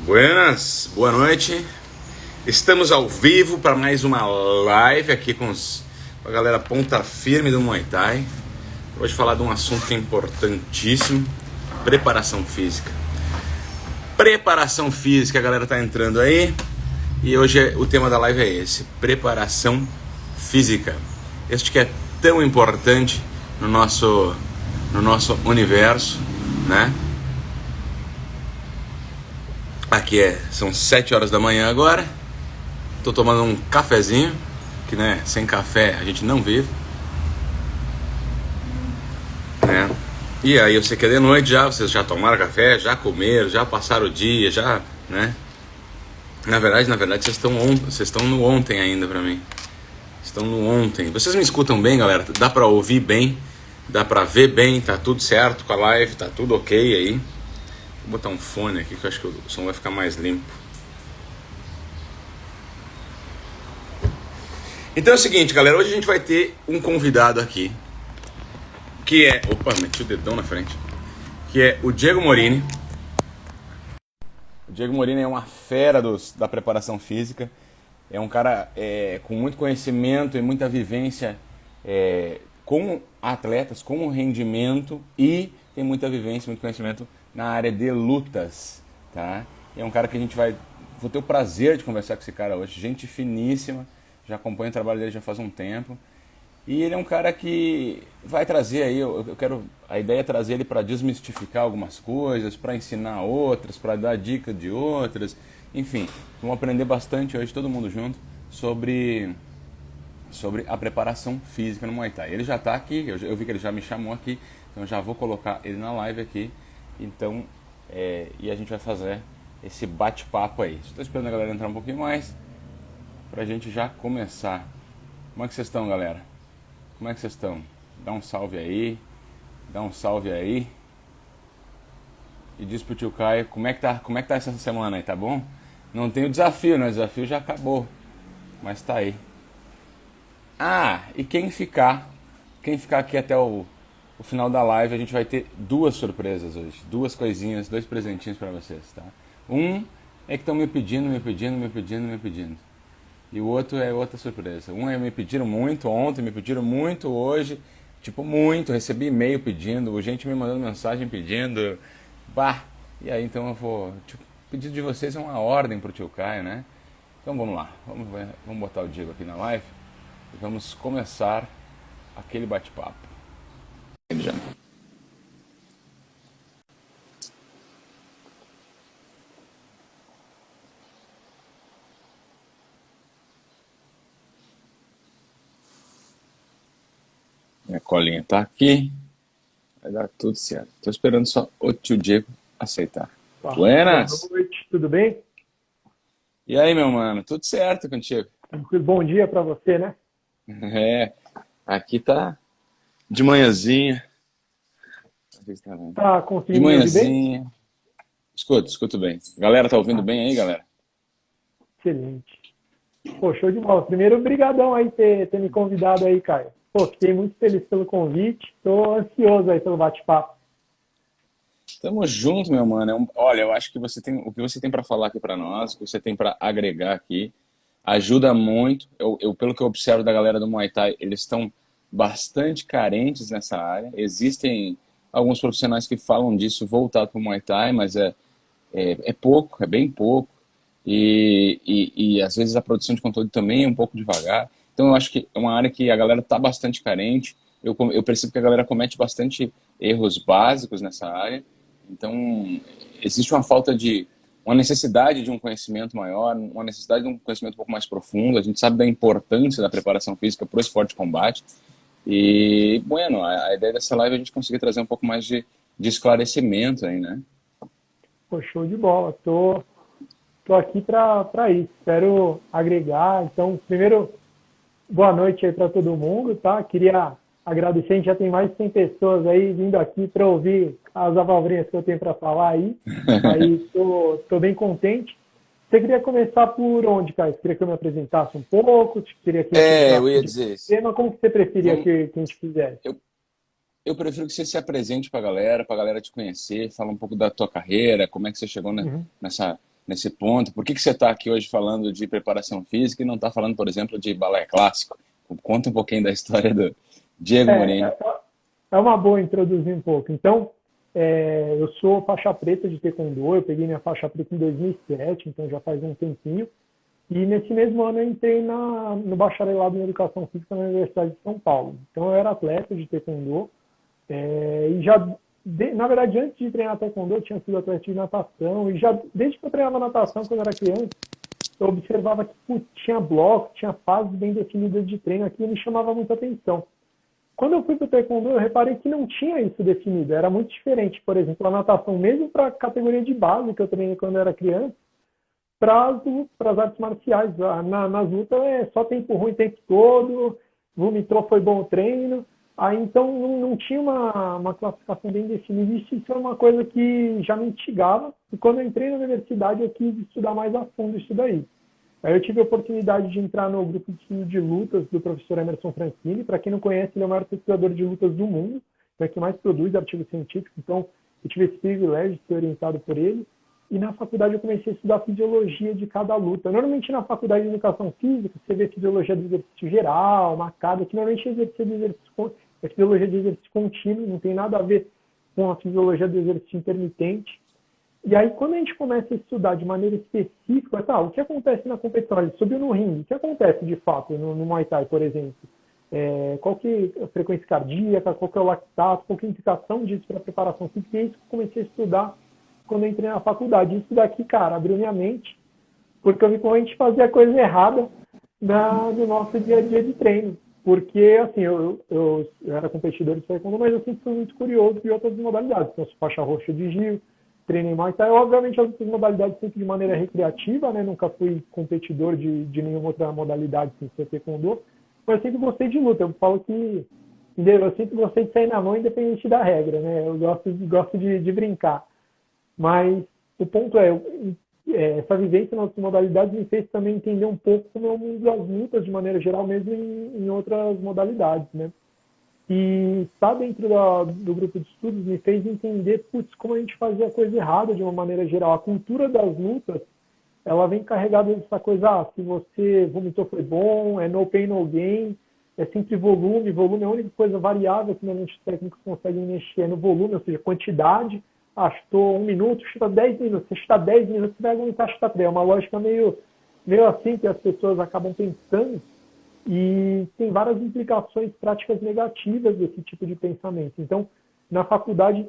Buenas, boa noite. Estamos ao vivo para mais uma live aqui com a galera ponta firme do Muay Thai. Hoje falar de um assunto que é importantíssimo: preparação física. Preparação física, a galera tá entrando aí. E hoje o tema da live é esse: preparação física. Este que é tão importante no nosso universo, né? Aqui são 7 horas da manhã agora. Tô tomando um cafezinho, que né, sem café a gente não vive, né? E aí eu sei que é de noite já, vocês já tomaram café, já comeram, já passaram o dia, já, né? Na verdade vocês estão no ontem ainda pra mim. Estão no ontem. Vocês me escutam bem, galera? Dá pra ouvir bem? Dá pra ver bem? Tá tudo certo com a live? Tá tudo ok aí? Vou botar um fone aqui que eu acho que o som vai ficar mais limpo. Então é o seguinte, galera, hoje a gente vai ter um convidado aqui, que é... Opa, meti o dedão na frente. Que é o Diego Morini. O Diego Morini é uma fera da preparação física. É um cara com muito conhecimento e muita vivência com atletas, com rendimento, e tem muita vivência, muito conhecimento na área de lutas, tá? É um cara que vou ter o prazer de conversar com esse cara hoje, gente finíssima, já acompanho o trabalho dele já faz um tempo, e ele é um cara que vai trazer aí, a ideia é trazer ele para desmistificar algumas coisas, para ensinar outras, para dar dica de outras, enfim, vamos aprender bastante hoje, todo mundo junto, sobre a preparação física no Muay Thai. Ele já está aqui, eu vi que ele já me chamou aqui, então já vou colocar ele na live aqui. Então, e a gente vai fazer esse bate-papo aí. Estou esperando a galera entrar um pouquinho mais pra gente já começar. Como é que vocês estão, galera? Como é que vocês estão? Dá um salve aí. Dá um salve aí. E diz pro tio Caio, como é que tá essa semana aí, tá bom? Não tem o desafio, né? O desafio já acabou. Mas tá aí. Ah, e quem ficar aqui até o final da live, a gente vai ter duas surpresas hoje, duas coisinhas, dois presentinhos para vocês, tá? Um é que estão me pedindo, e o outro é outra surpresa. Um é me pediram muito ontem, me pediram muito hoje, tipo muito, recebi e-mail pedindo, gente me mandando mensagem pedindo, bah, e aí então eu vou, tipo, o pedido de vocês é uma ordem pro tio Caio, né? Então vamos lá, vamos botar o Diego aqui na live e vamos começar aquele bate-papo. Ele já. Minha colinha tá aqui. Vai dar tudo certo. Tô esperando só o tio Diego aceitar. Buenas! Boa noite, tudo bem? E aí, meu mano? Tudo certo contigo? Tranquilo, bom dia para você, né? É, aqui tá de manhãzinha. Tá De conseguindo me ouvir bem? manhãzinha. Escuto bem. Galera, tá ouvindo Ah, bem aí, galera? excelente. Pô, show de bola. Primeiro, brigadão aí ter me convidado aí, Caio. Pô, fiquei muito feliz pelo convite. Tô ansioso aí pelo bate-papo. Tamo junto, meu mano. Olha, eu acho que o que você tem para falar aqui para nós, o que você tem para agregar aqui, ajuda muito. Pelo que eu observo da galera do Muay Thai, eles estão bastante carentes nessa área. Existem alguns profissionais que falam disso voltado para o Muay Thai, mas é pouco, é bem pouco. E às vezes a produção de conteúdo também é um pouco devagar. Então eu acho que é uma área que a galera está bastante carente. Eu percebo que a galera comete bastante erros básicos nessa área. Então existe uma necessidade de um conhecimento maior, uma necessidade de um conhecimento um pouco mais profundo. A gente sabe da importância da preparação física para o esporte de combate. E, bueno, a ideia dessa live é a gente conseguir trazer um pouco mais de esclarecimento aí, né? Pô, show de bola. Tô aqui para isso. Espero agregar. Então, primeiro, boa noite aí para todo mundo, tá? Queria agradecer, a gente já tem mais de 100 pessoas aí vindo aqui para ouvir as abobrinhas que eu tenho para falar aí. Aí tô bem contente. Você queria começar por onde, Caio? Você queria que eu me apresentasse um pouco? Você queria que a gente Eu entrasse ia de dizer isso. tema? Como que você preferia Vamos, que a gente fizesse? eu, eu prefiro que você se apresente para a galera te conhecer, fala um pouco da tua carreira, como é que você chegou Uhum. nessa, nesse ponto? Por que você está aqui hoje falando de preparação física e não está falando, por exemplo, de balé clássico? Conta um pouquinho da história do Diego Morini. É, é uma boa introduzir um pouco. Então, eu sou faixa preta de Taekwondo, eu peguei minha faixa preta em 2007, então já faz um tempinho. E nesse mesmo ano eu entrei no bacharelado em Educação Física na Universidade de São Paulo. Então eu era atleta de Taekwondo, e já, na verdade, antes de treinar Taekwondo, eu tinha sido atleta de natação, e já desde que eu treinava natação, quando eu era criança, eu observava que tinha blocos, tinha fases bem definidas de treino, aquilo me chamava muita atenção. Quando eu fui para o Taekwondo, eu reparei que não tinha isso definido, era muito diferente. Por exemplo, a natação, mesmo para a categoria de base que eu treinei quando eu era criança, para as artes marciais. Nas lutas é só tempo ruim o tempo todo, vomitou, foi bom o treino. Aí então não tinha uma classificação bem definida. Isso é uma coisa que já me instigava. E quando eu entrei na universidade, eu quis estudar mais a fundo isso daí. Aí eu tive a oportunidade de entrar no grupo de estudo de lutas do professor Emerson Francini. Para quem não conhece, ele é o maior pesquisador de lutas do mundo, é que mais produz artigos científicos. Então, eu tive esse privilégio de ser orientado por ele. E na faculdade eu comecei a estudar a fisiologia de cada luta. Normalmente na faculdade de educação física, você vê fisiologia do exercício geral, marcada, que normalmente é fisiologia de exercício contínuo, não tem nada a ver com a fisiologia do exercício intermitente. E aí, quando a gente começa a estudar de maneira específica, o que acontece na competição? Ele subiu no ringue, o que acontece de fato no Muay Thai, por exemplo? Qual que é a frequência cardíaca, qual que é o lactato, qual que é a implicação disso para a preparação física? E é isso que eu comecei a estudar quando eu entrei na faculdade. Isso daqui, cara, abriu minha mente, porque eu vi como a gente fazia coisa errada no nosso dia a dia de treino. Porque, assim, eu era competidor de taekwondo, mas eu sempre fui muito curioso de outras modalidades. Então, eu sou faixa roxa de Gil, treinei Muay Thai. Obviamente, as outras modalidades sempre de maneira recreativa, né? Nunca fui competidor de nenhuma outra modalidade sem ser taekwondo. Mas eu sempre gostei de luta. Eu falo que eu sempre gostei de sair na mão, independente da regra, né? Eu gosto de brincar. Mas o ponto essa vivência nas modalidades me fez também entender um pouco como é o mundo das lutas, de maneira geral, mesmo em outras modalidades, né? E estar dentro do grupo de estudos me fez entender, como a gente fazia a coisa errada de uma maneira geral. A cultura das lutas, ela vem carregada dessa coisa, se você vomitou foi bom, é no pain, no gain, é sempre volume. Volume é a única coisa variável que normalmente os técnicos conseguem mexer no volume, ou seja, quantidade. Chutou 1 minuto, chuta 10 minutos. Se chutar 10 minutos, você vai aguentar chutar 3. É uma lógica meio assim que as pessoas acabam pensando, e tem várias implicações práticas negativas desse tipo de pensamento. Então, na faculdade,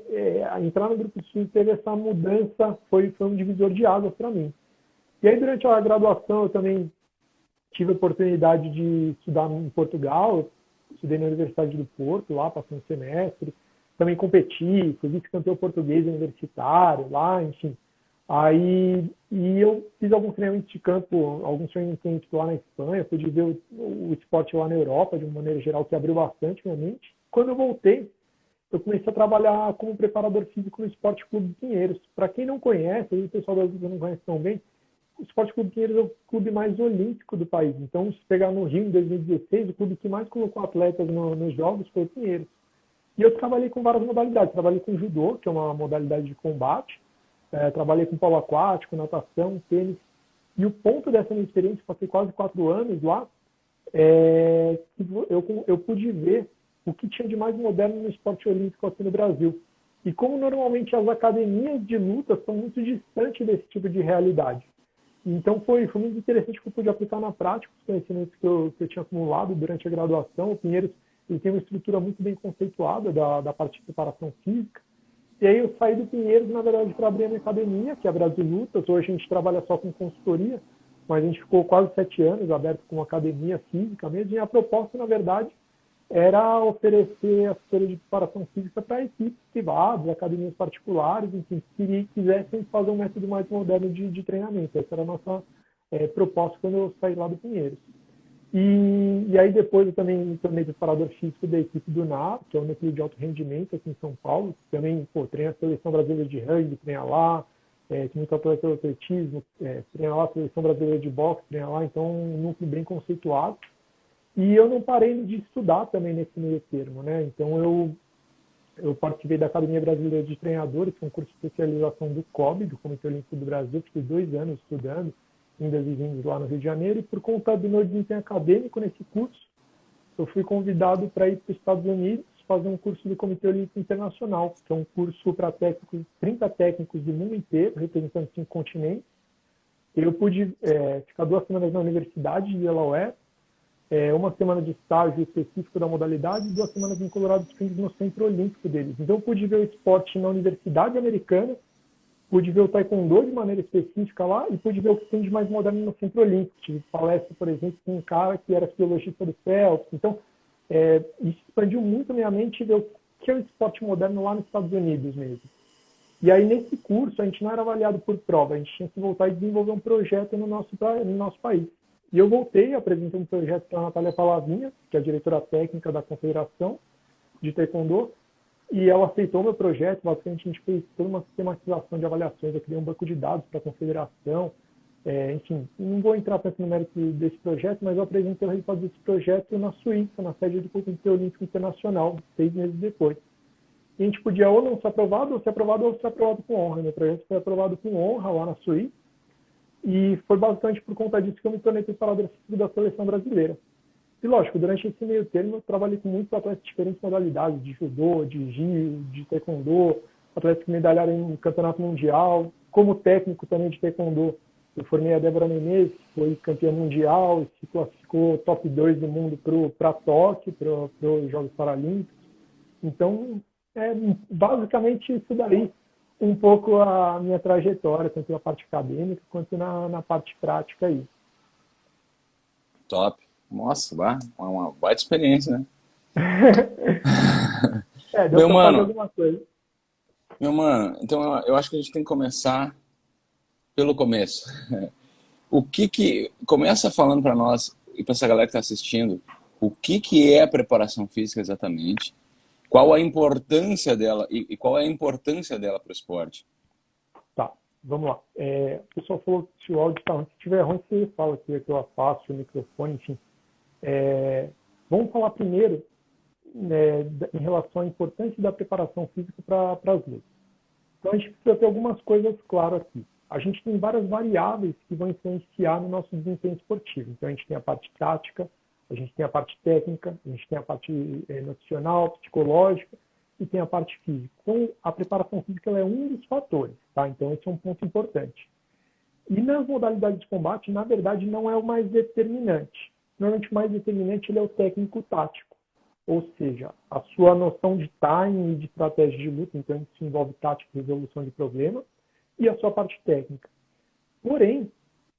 entrar no grupo de estudo teve essa mudança, foi um divisor de águas para mim. E aí, durante a graduação, eu também tive a oportunidade de estudar em Portugal. Eu estudei na Universidade do Porto, lá, passei um semestre. Também competi, fui vice-campeão português universitário lá, enfim. E eu fiz alguns treinamentos de campo, alguns training camps lá na Espanha, pude ver o esporte lá na Europa, de uma maneira geral, que abriu bastante minha mente. Quando eu voltei, eu comecei a trabalhar como preparador físico no Esporte Clube Pinheiros. Para quem não conhece, o pessoal da Brasil não conhece tão bem, o Esporte Clube Pinheiros é o clube mais olímpico do país. Então, se pegar no Rio, em 2016, o clube que mais colocou atletas nos Jogos foi o Pinheiros. E eu trabalhei com várias modalidades. Trabalhei com judô, que é uma modalidade de combate. Trabalhei com polo aquático, natação, tênis. E o ponto dessa minha experiência, passei quase 4 anos lá, que eu pude ver o que tinha de mais moderno no esporte olímpico aqui no Brasil. E como normalmente as academias de luta são muito distantes desse tipo de realidade. Então foi muito interessante que eu pude aplicar na prática os conhecimentos que eu tinha acumulado durante a graduação. O Pinheiros, ele tem uma estrutura muito bem conceituada da parte de preparação física. E aí eu saí do Pinheiros, na verdade, para abrir a minha academia, que é a Brasil Lutas. Hoje a gente trabalha só com consultoria, mas a gente ficou quase 7 anos aberto com uma academia física mesmo. E a proposta, na verdade, era oferecer assessoria de preparação física para equipes privadas, academias particulares, enfim, que quisessem fazer um método mais moderno de treinamento. Essa era a nossa proposta quando eu saí lá do Pinheiros. E aí depois eu também me tornei preparador físico da equipe do NAR, que é o Núcleo de Alto Rendimento aqui em São Paulo. Também treina a Seleção Brasileira de Rugby, treina lá, tem muito atleta de atletismo, treina lá a Seleção Brasileira de Boxe, treina lá, então um núcleo bem conceituado. E eu não parei de estudar também nesse meio termo, né? Então eu eu participei da Academia Brasileira de Treinadores, que é um curso de especialização do COB, do Comitê Olímpico do Brasil. Fiquei 2 anos estudando, indas e vindas lá no Rio de Janeiro, e por conta do meu desempenho acadêmico nesse curso, eu fui convidado para ir para os Estados Unidos fazer um curso do Comitê Olímpico Internacional, que é um curso para técnicos, 30 técnicos do mundo inteiro, representando 5 continentes. Eu pude ficar 2 semanas na Universidade de Delaware, 1 semana de estágio específico da modalidade e 2 semanas em Colorado Springs no centro olímpico deles. Então eu pude ver o esporte na Universidade Americana, pude ver o taekwondo de maneira específica lá e pude ver o que tem de mais moderno no centro olímpico. Tive palestra, por exemplo, com um cara que era fisiologista do Phelps. Então, isso expandiu muito a minha mente e ver o que é o esporte moderno lá nos Estados Unidos mesmo. E aí, nesse curso, a gente não era avaliado por prova, a gente tinha que voltar e desenvolver um projeto no nosso país. E eu voltei, apresentei um projeto para a Natália Palavinha, que é a diretora técnica da Confederação de Taekwondo, e ela aceitou meu projeto. Basicamente, a gente fez toda uma sistematização de avaliações, eu criei um banco de dados para a Confederação. Enfim, não vou entrar tanto no mérito desse projeto, mas eu apresentei o resultado desse projeto na Suíça, na sede do Comitê Olímpico Internacional, 6 meses depois. E a gente podia ou não ser aprovado, ou ser aprovado com honra. Meu projeto foi aprovado com honra lá na Suíça, e foi basicamente por conta disso que eu me tornei preparador físico da seleção brasileira. E lógico, durante esse meio termo eu trabalhei com muitos atletas de diferentes modalidades, de judô, de jiu, de taekwondo, atletas que medalharam em campeonato mundial, como técnico também de taekwondo. Eu formei a Débora Menezes, que foi campeã mundial, se classificou top 2 do mundo para Tóquio, para os Jogos Paralímpicos. Então, basicamente isso daí, um pouco a minha trajetória, tanto na parte acadêmica quanto na parte prática aí. Top. Nossa, uma baita experiência, né? Deu Meu pra fazer mano, alguma coisa. então eu acho que a gente tem que começar pelo começo. Começa falando para nós e para essa galera que está assistindo, o que é a preparação física exatamente? Qual a importância dela e qual é a importância dela para o esporte? Tá, vamos lá. O pessoal falou que se o áudio está ruim, se estiver ruim, você fala que eu afasto o microfone, enfim. Vamos falar primeiro em relação à importância da preparação física para as lutas. Então, a gente precisa ter algumas coisas claras aqui. A gente tem várias variáveis que vão influenciar no nosso desempenho esportivo. Então, a gente tem a parte tática, a gente tem a parte técnica, a gente tem a parte nutricional, psicológica e tem a parte física. Então, a preparação física ela é um dos fatores, tá? Então, esse é um ponto importante. E nas modalidades de combate, na verdade, não é o mais determinante. Normalmente, o mais determinante ele é o técnico-tático. Ou seja, a sua noção de timing e de estratégia de luta, então isso envolve tática e resolução de problema, e a sua parte técnica. Porém,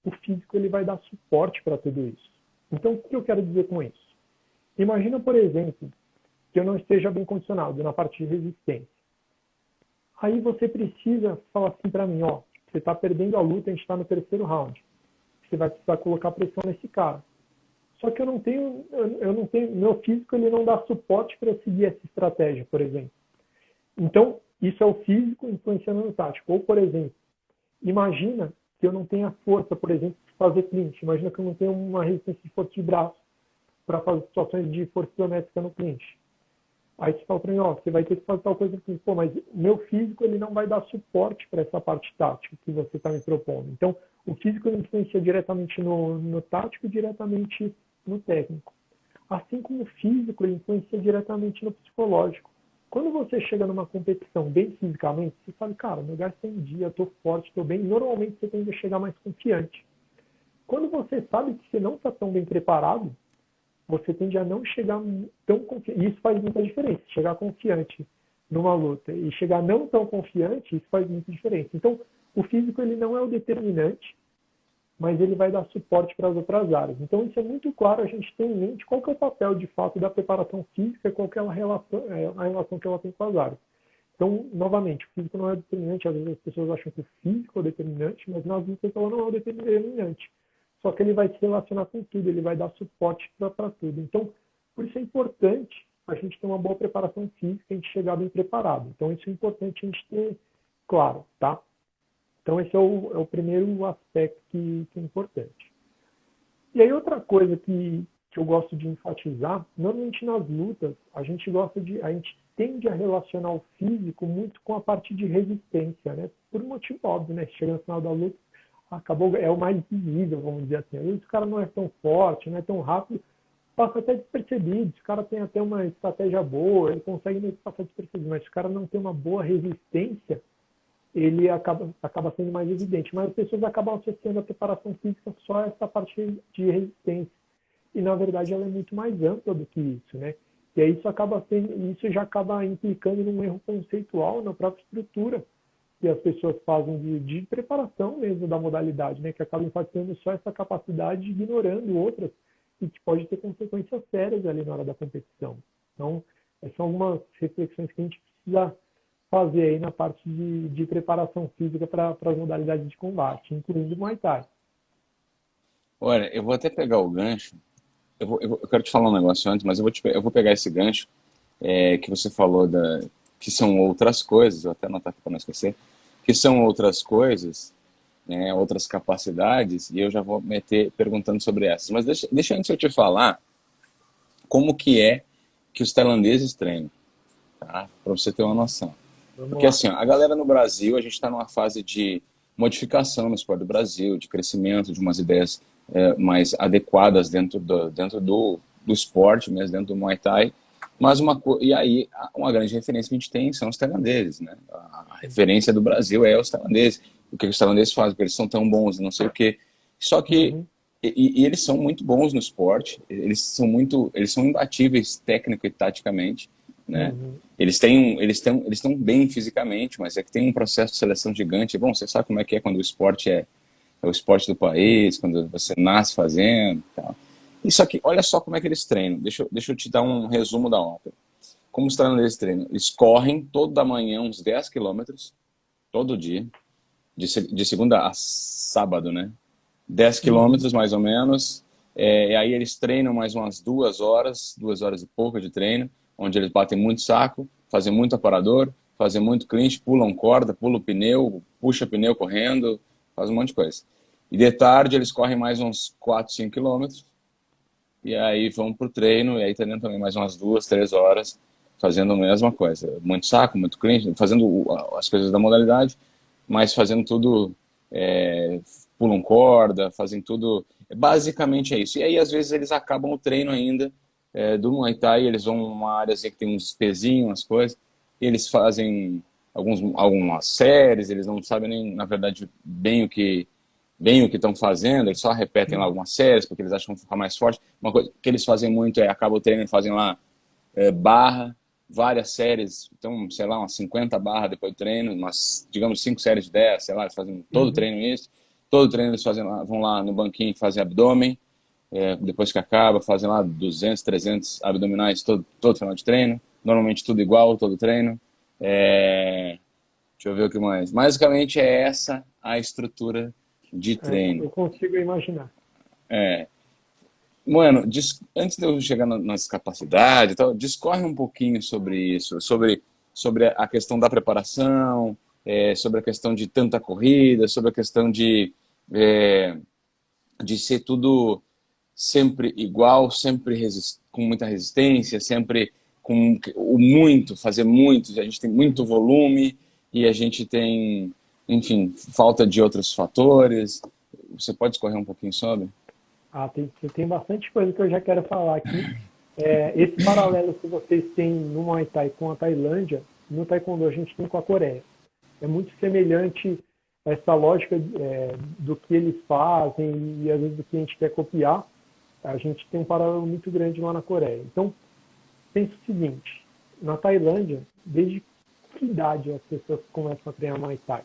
o físico ele vai dar suporte para tudo isso. Então, o que eu quero dizer com isso? Imagina, por exemplo, que eu não esteja bem condicionado na parte de resistência. Aí você precisa falar assim para mim, você está perdendo a luta, a gente está no 3º round. Você vai precisar colocar pressão nesse cara. Só que eu não tenho, meu físico ele não dá suporte para seguir essa estratégia, por exemplo. Então, isso é o físico influenciando no tático. Ou, por exemplo, imagina que eu não tenha força, por exemplo, de fazer clinch. Imagina que eu não tenho uma resistência de força de braço para fazer situações de força isométrica no clinch. Aí você fala para mim, você vai ter que fazer tal coisa. Pô, mas meu físico ele não vai dar suporte para essa parte tática que você está me propondo. Então, o físico ele influencia diretamente no tático e diretamente no técnico. Assim como o físico ele influencia diretamente no psicológico. Quando você chega numa competição bem fisicamente, você fala, cara, meu gás está em dia, estou forte, estou bem. Normalmente você tende a chegar mais confiante. Quando você sabe que você não está tão bem preparado, você tende a não chegar tão confiante. E isso faz muita diferença. Chegar confiante numa luta e chegar não tão confiante, isso faz muita diferença. Então, o físico ele não é o determinante, mas ele vai dar suporte para as outras áreas. Então, isso é muito claro, a gente tem em mente qual que é o papel, de fato, da preparação física e qual que é a relação que ela tem com as áreas. Então, novamente, o físico não é determinante, às vezes as pessoas acham que o físico é o determinante, mas nas lutas ela não é o determinante. Só que ele vai se relacionar com tudo, ele vai dar suporte para tudo. Então, por isso é importante a gente ter uma boa preparação física, a gente chegar bem preparado. Então, isso é importante a gente ter claro, tá? Então, esse é o primeiro aspecto que é importante. E aí, outra coisa que eu gosto de enfatizar, normalmente nas lutas, a gente tende a relacionar o físico muito com a parte de resistência, né? Por um motivo óbvio, né? Chega no final da luta, acabou, é o mais visível, vamos dizer assim. Às vezes o cara não é tão forte, não é tão rápido, passa até despercebido. Se o cara tem até uma estratégia boa, ele consegue meio que passar despercebido, mas se o cara não tem uma boa resistência, ele acaba sendo mais evidente. Mas as pessoas acabam associando a preparação física só a essa parte de resistência. E, na verdade, ela é muito mais ampla do que isso, né? E aí isso já acaba implicando num erro conceitual na própria estrutura que as pessoas fazem de preparação mesmo da modalidade, né? Que acaba enfatizando só essa capacidade, ignorando outras e que pode ter consequências sérias ali na hora da competição. Então, essas são algumas reflexões que a gente precisa fazer aí na parte de preparação física para as modalidades de combate, incluindo o Muay Thai. Olha, eu vou até pegar o gancho. Eu quero te falar um negócio antes, mas eu vou pegar esse gancho que você falou que são outras coisas, vou até anotar aqui para não esquecer, que são outras coisas, né, outras capacidades, e eu já vou meter perguntando sobre essas. Mas deixa antes eu te falar como que é que os tailandeses treinam, tá? Para você ter uma noção. Vamos Porque lá. assim, ó, a galera no Brasil, a gente está numa fase de modificação no esporte do Brasil, de crescimento de umas ideias mais adequadas dentro do esporte, mesmo dentro do Muay Thai. Mas e aí, uma grande referência que a gente tem são os tailandeses, né? A referência do Brasil é os tailandeses. O que os tailandeses fazem, porque eles são tão bons, não sei o quê. Só que Uhum, e eles são muito bons no esporte, eles são imbatíveis técnico e taticamente, né? uhum, Eles estão bem fisicamente, mas é que tem um processo de seleção gigante. Bom, você sabe como é que é quando o esporte é o esporte do país, quando você nasce fazendo, tal. Isso aqui, olha só como é que eles treinam. Deixa eu te dar um resumo da ópera. Como os treinadores treinam? Eles correm toda manhã uns 10 quilômetros, todo dia, de segunda a sábado, né? 10 quilômetros uhum, mais ou menos. E aí eles treinam mais umas 2 horas e pouco de treino, onde eles batem muito saco, fazem muito aparador, fazem muito clinch, pulam corda, pulam pneu, puxa pneu correndo, faz um monte de coisa. E de tarde eles correm mais uns 4, 5 quilômetros, e aí vão pro treino, e aí treinam também mais umas 2, 3 horas, fazendo a mesma coisa. Muito saco, muito clinch, fazendo as coisas da modalidade, mas fazendo tudo, pulam corda, fazem tudo. Basicamente é isso. E aí, às vezes, eles acabam o treino ainda do Muay Thai, eles vão numa área assim, que tem uns pezinhos, umas coisas, e eles fazem algumas séries, eles não sabem nem, na verdade, bem o que estão fazendo, eles só repetem lá uhum. algumas séries, porque eles acham que vão ficar mais forte. Uma coisa que eles fazem muito acaba o treino e fazem lá barra, várias séries, então, sei lá, umas 50 barras depois do treino, umas, digamos, 5 séries de 10, sei lá, eles fazem todo o Uhum. treino isso. Todo treino eles fazem lá, vão lá no banquinho e fazem abdômen, depois que acaba, fazem lá 200, 300 abdominais todo final de treino, normalmente tudo igual, todo treino. Deixa eu ver o que mais. Basicamente é essa a estrutura de treino. Eu consigo imaginar. Mano, antes de eu chegar nas capacidades, e tal, discorre um pouquinho sobre isso, sobre a questão da preparação, sobre a questão de tanta corrida, sobre a questão é, de ser tudo sempre igual, sempre com muita resistência, sempre com o muito, fazer muito, a gente tem muito volume e a gente tem, enfim, falta de outros fatores. Você pode discorrer um pouquinho sobre? Tem bastante coisa que eu já quero falar aqui. Esse paralelo que vocês têm no Muay Thai com a Tailândia, no Taekwondo a gente tem com a Coreia. É muito semelhante essa lógica do que eles fazem e às vezes do que a gente quer copiar. A gente tem um paralelo muito grande lá na Coreia. Então, pensa o seguinte, na Tailândia, desde que idade as pessoas começam a treinar Muay Thai?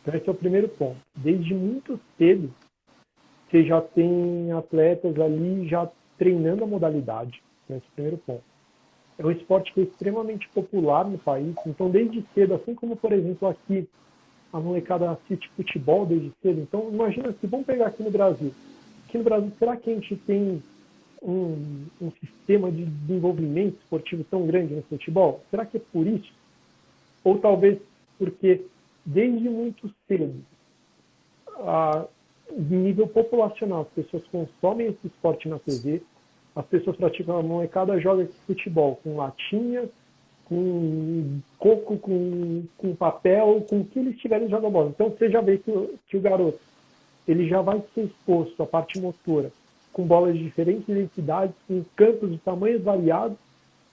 Então, esse é o primeiro ponto. Desde muito cedo, você já tem atletas ali já treinando a modalidade. Então, esse é o primeiro ponto. É um esporte que é extremamente popular no país. Então, desde cedo, assim como, por exemplo, aqui, a molecada assiste futebol desde cedo. Então, imagina se vamos pegar aqui no Brasil. Aqui no Brasil, será que a gente tem um sistema de desenvolvimento esportivo tão grande no futebol? Será que é por isso? Ou talvez porque desde muito cedo, em nível populacional, as pessoas consomem esse esporte na TV, as pessoas praticam, a molecada joga esse futebol com latinhas, com coco, com papel, com o que eles tiverem jogando bola. Então você já vê que o garoto ele já vai ser exposto à parte motora com bolas de diferentes densidades, com campos de tamanhos variados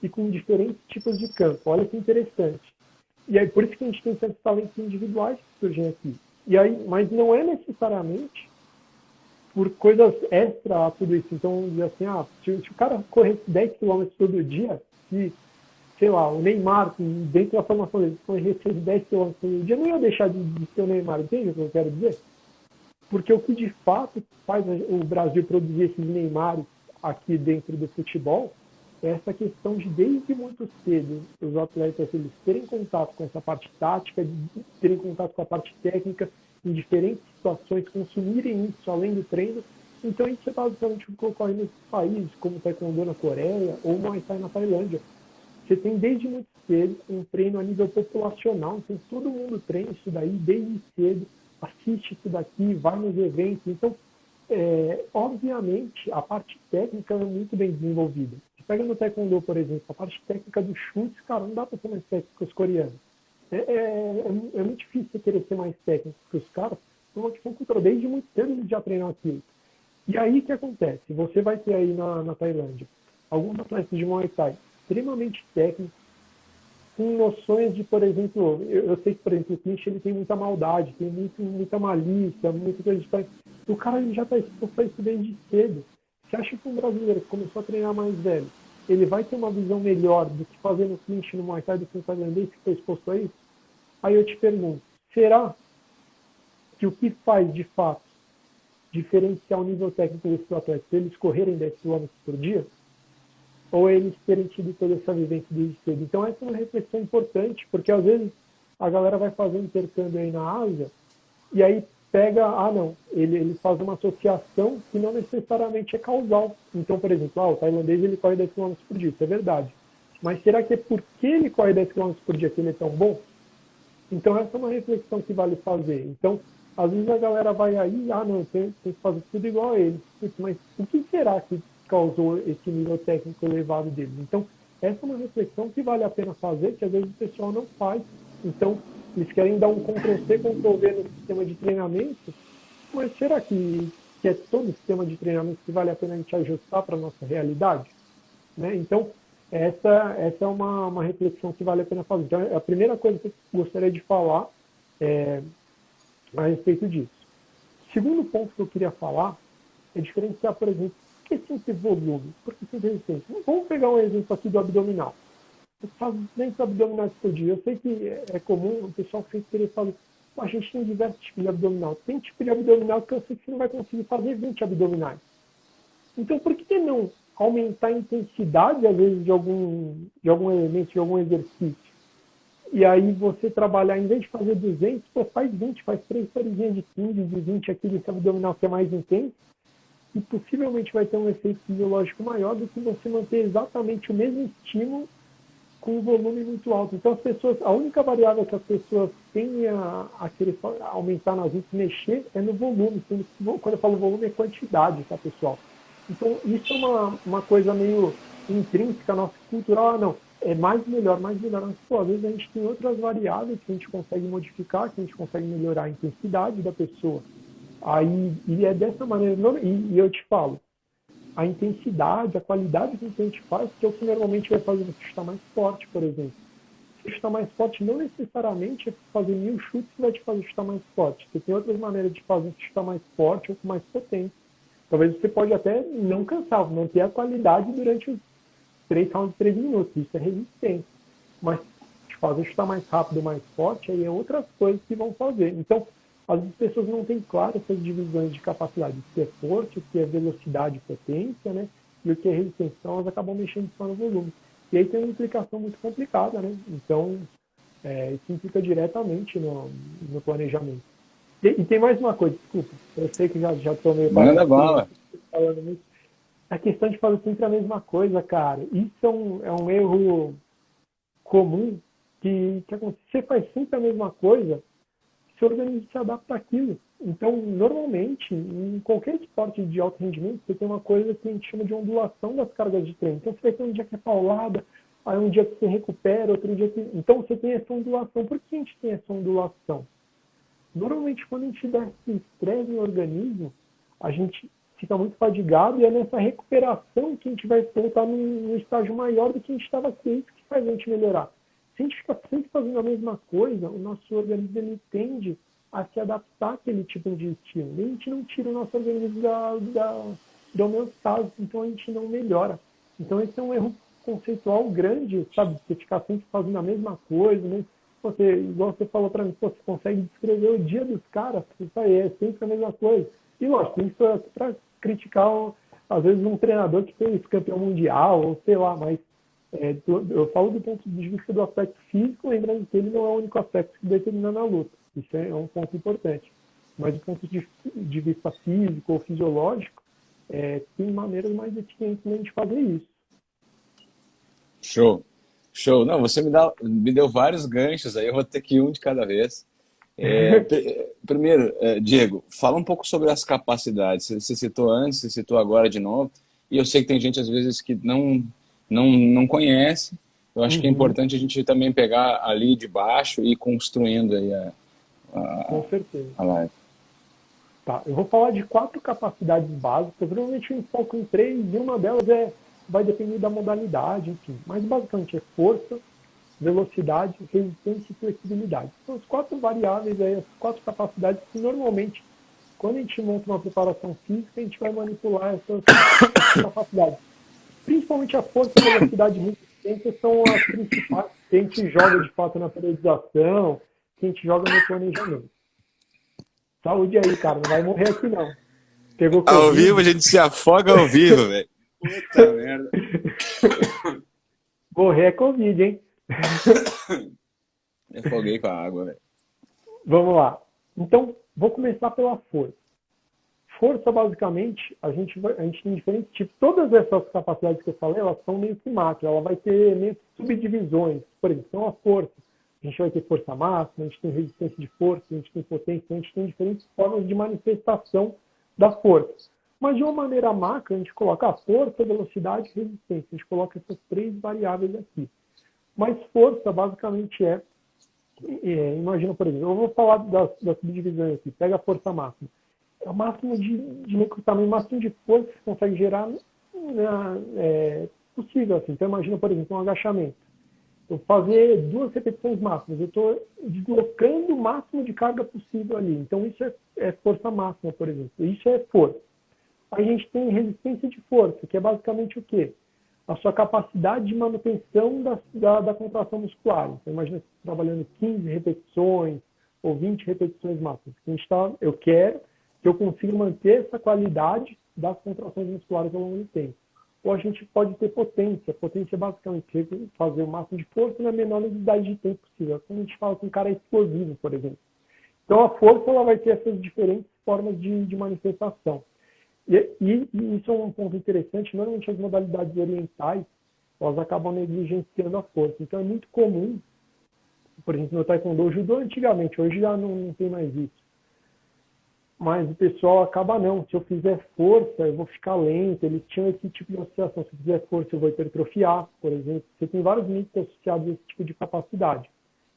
e com diferentes tipos de campo. Olha que interessante. E aí por isso que a gente tem certos talentos individuais que surgem aqui. E aí, mas não é necessariamente por coisas extra a tudo isso. Então, vamos dizer assim, se o cara correr 10 quilômetros todo dia, se, sei lá, o Neymar, dentro da formação dele, correr 10 quilômetros todo dia, não ia deixar de ser o Neymar, entende o que eu quero dizer? Porque o que de fato faz o Brasil produzir esses Neymares aqui dentro do futebol é essa questão de, desde muito cedo, os atletas eles terem contato com essa parte tática, terem contato com a parte técnica, em diferentes situações, consumirem isso além do treino. Então isso é basicamente o que ocorre nesses países, como o Taekwondo na Coreia ou o Muay Thai na Tailândia. Você tem desde muito cedo um treino a nível populacional, então todo mundo treina isso daí desde cedo, assiste isso daqui, vai nos eventos. Então, obviamente, a parte técnica é muito bem desenvolvida. Você pega no Taekwondo, por exemplo, a parte técnica dos chutes, cara, não dá para ser mais técnico que os coreanos. É muito difícil você querer ser mais técnico que os caras, por uma questão cultural. Desde muito cedo eles já treinam aquilo. E aí o que acontece? Você vai ter aí na Tailândia alguns atletas de Muay Thai extremamente técnicos, com noções de, por exemplo, eu sei que, por exemplo, o clinch ele tem muita maldade, tem muita malícia, muita coisa de... O cara ele já está exposto a isso desde cedo. Você acha que um brasileiro que começou a treinar mais velho, ele vai ter uma visão melhor do que fazer no clinch no Muay Thai do que um tailandês que está exposto a isso? Aí eu te pergunto, será que o que faz, de fato, diferenciar o nível técnico desses atletas, eles correrem 10 km por dia? Ou eles terem tido toda essa vivência desde cedo? Então essa é uma reflexão importante, porque às vezes a galera vai fazer um intercâmbio aí na Ásia, e aí pega, não, ele faz uma associação que não necessariamente é causal. Então, por exemplo, o tailandês ele corre 10 km por dia, isso é verdade. Mas será que é porque ele corre 10 km por dia que ele é tão bom? Então essa é uma reflexão que vale fazer. Então, às vezes a galera vai aí, não, tem que fazer tudo igual a ele. Mas o que será que causou esse nível técnico elevado dele? Então, essa é uma reflexão que vale a pena fazer, que às vezes o pessoal não faz. Então, eles querem dar um Ctrl-C, Ctrl-V no sistema de treinamento, mas será que é todo o sistema de treinamento que vale a pena a gente ajustar para a nossa realidade? Né? Então, essa é uma reflexão que vale a pena fazer. Então, a primeira coisa que eu gostaria de falar é a respeito disso. O segundo ponto que eu queria falar é diferenciar, por exemplo, o que é sempre volume, porque sempre resistência. Vamos pegar um exemplo aqui do abdominal. Você faz 200 abdominais por dia. Eu sei que é comum o pessoal sempre querer fazer, a gente tem diversos tipos de abdominal. Tem tipo de abdominal que eu sei que você não vai conseguir fazer 20 abdominais. Então, por que não aumentar a intensidade, às vezes, de algum elemento, de algum exercício? E aí você trabalhar, em vez de fazer 200, faz 20, faz 3 sériezinhas de 15, de 20 aqui desse abdominal que é mais intenso, e possivelmente vai ter um efeito fisiológico maior do que você manter exatamente o mesmo estímulo com um volume muito alto. Então, as pessoas, a única variável que as pessoas têm a querer aumentar nas vezes, mexer, é no volume. Quando eu falo volume, é quantidade, tá, pessoal? Então, isso é uma coisa meio intrínseca, nossa cultural. Não, é mais melhor. Mas, pô, às vezes a gente tem outras variáveis que a gente consegue modificar, que a gente consegue melhorar a intensidade da pessoa. Aí, e é dessa maneira, e eu te falo, a intensidade, a qualidade que a gente faz, que é o que normalmente vai fazer você chutar mais forte, por exemplo. Se chutar mais forte, não necessariamente é fazer 1000 chutes que vai te fazer chutar mais forte. Você tem outras maneiras de fazer você chutar mais forte ou com mais potência. Talvez você pode até não cansar, manter a qualidade durante os 3 rounds de 3 minutos. Isso é resistência. Mas te fazer chutar mais rápido, mais forte, aí é outras coisas que vão fazer. Então, as pessoas não têm claro essas divisões de capacidade, o que é força, o que é velocidade e potência, né? E o que é resistência. Então, elas acabam mexendo só no volume. E aí tem uma implicação muito complicada, né? Então, isso implica diretamente no planejamento. E tem mais uma coisa, desculpa, eu sei que já estou meio Manda bala. falando muito. A questão de fazer sempre a mesma coisa, cara, isso é um erro comum que acontece. Você faz sempre a mesma coisa, se organiza e se adapta àquilo. Então, normalmente, em qualquer esporte de alto rendimento, você tem uma coisa que a gente chama de ondulação das cargas de treino. Então, você vai ter um dia que é paulada, Aí um dia que você recupera, outro dia que... Então você tem essa ondulação. Por que a gente tem essa ondulação? Normalmente quando a gente dá esse estresse no organismo, a gente fica muito fadigado e é nessa recuperação que a gente vai voltar num estágio maior do que a gente estava aqui. É isso que faz a gente melhorar. Se a gente fica sempre fazendo a mesma coisa, o nosso organismo ele tende a se adaptar àquele tipo de estímulo. E a gente não tira o nosso organismo da homeostase, então a gente não melhora. Então esse é um erro conceitual grande, sabe? Você ficar sempre fazendo a mesma coisa, né? Você, igual você falou para mim, você consegue descrever o dia dos caras, isso aí é sempre a mesma coisa. E lógico, isso é para criticar, às vezes, um treinador que fez campeão mundial, ou sei lá, mas eu falo do ponto de vista do aspecto físico, lembrando que ele não é o único aspecto que determina na luta. Isso é um ponto importante. Mas do ponto de vista físico ou fisiológico, tem maneiras mais eficientes de a gente fazer isso. Show. Show. Não, você me deu vários ganchos aí, eu vou ter que ir um de cada vez. Primeiro, Diego, fala um pouco sobre as capacidades. Você citou antes, você citou agora de novo, e eu sei que tem gente às vezes que não conhece. Eu acho que é Uhum, importante a gente também pegar ali de baixo e ir construindo aí com certeza. a live. Tá, eu vou falar de 4 capacidades básicas, provavelmente eu foco em 3, e uma delas vai depender da modalidade, enfim. Mas basicamente é força, velocidade, resistência e flexibilidade. São as 4 variáveis, aí, as 4 capacidades que normalmente, quando a gente monta uma preparação física, a gente vai manipular essas capacidades. Principalmente a força, velocidade e resistência são as principais que a gente joga de fato na periodização, que a gente joga no planejamento. Saúde aí, cara, não vai morrer aqui não. Pegou Ao vivo a Covid? gente se afoga ao vivo, velho. Puta merda. Morrer é Covid, hein? Me afoguei com a água, velho. Vamos lá. Então, vou começar pela força. Força, basicamente, a gente tem diferentes tipos. Todas essas capacidades que eu falei, elas são meio que macro. Ela vai ter meio que subdivisões. Por exemplo, então a força. A gente vai ter força máxima, a gente tem resistência de força, a gente tem potência, a gente tem diferentes formas de manifestação da força. Mas de uma maneira macro, a gente coloca a força, velocidade e resistência. A gente coloca essas 3 variáveis aqui. Mas força, basicamente, imagina, por exemplo, eu vou falar das subdivisões aqui. Pega a força máxima. É o máximo de recrutamento, o máximo de força que você consegue gerar possível. Assim. Então, imagina, por exemplo, um agachamento. Eu fazer 2 repetições máximas. Eu estou deslocando o máximo de carga possível ali. Então, isso é força máxima, por exemplo. Isso é força. A gente tem resistência de força, que é basicamente o quê? A sua capacidade de manutenção da contração muscular. Então, imagina você trabalhando 15 repetições ou 20 repetições máximas. Eu quero que eu consiga manter essa qualidade das contrações musculares ao longo do tempo. Ou a gente pode ter potência. Potência é basicamente fazer o máximo de força na menor unidade de tempo possível. Quando a gente fala que um cara é explosivo, por exemplo. Então, a força ela vai ter essas diferentes formas de manifestação. E isso é um ponto interessante. Normalmente, as modalidades orientais, elas acabam negligenciando a força. Então, é muito comum, por exemplo, no Taekwondo, o Judô antigamente, hoje já não tem mais isso. Mas o pessoal acaba não. Se eu fizer força, eu vou ficar lento. Eles tinham esse tipo de associação. Se eu fizer força, eu vou hipertrofiar, por exemplo. Você tem vários mitos associados a esse tipo de capacidade.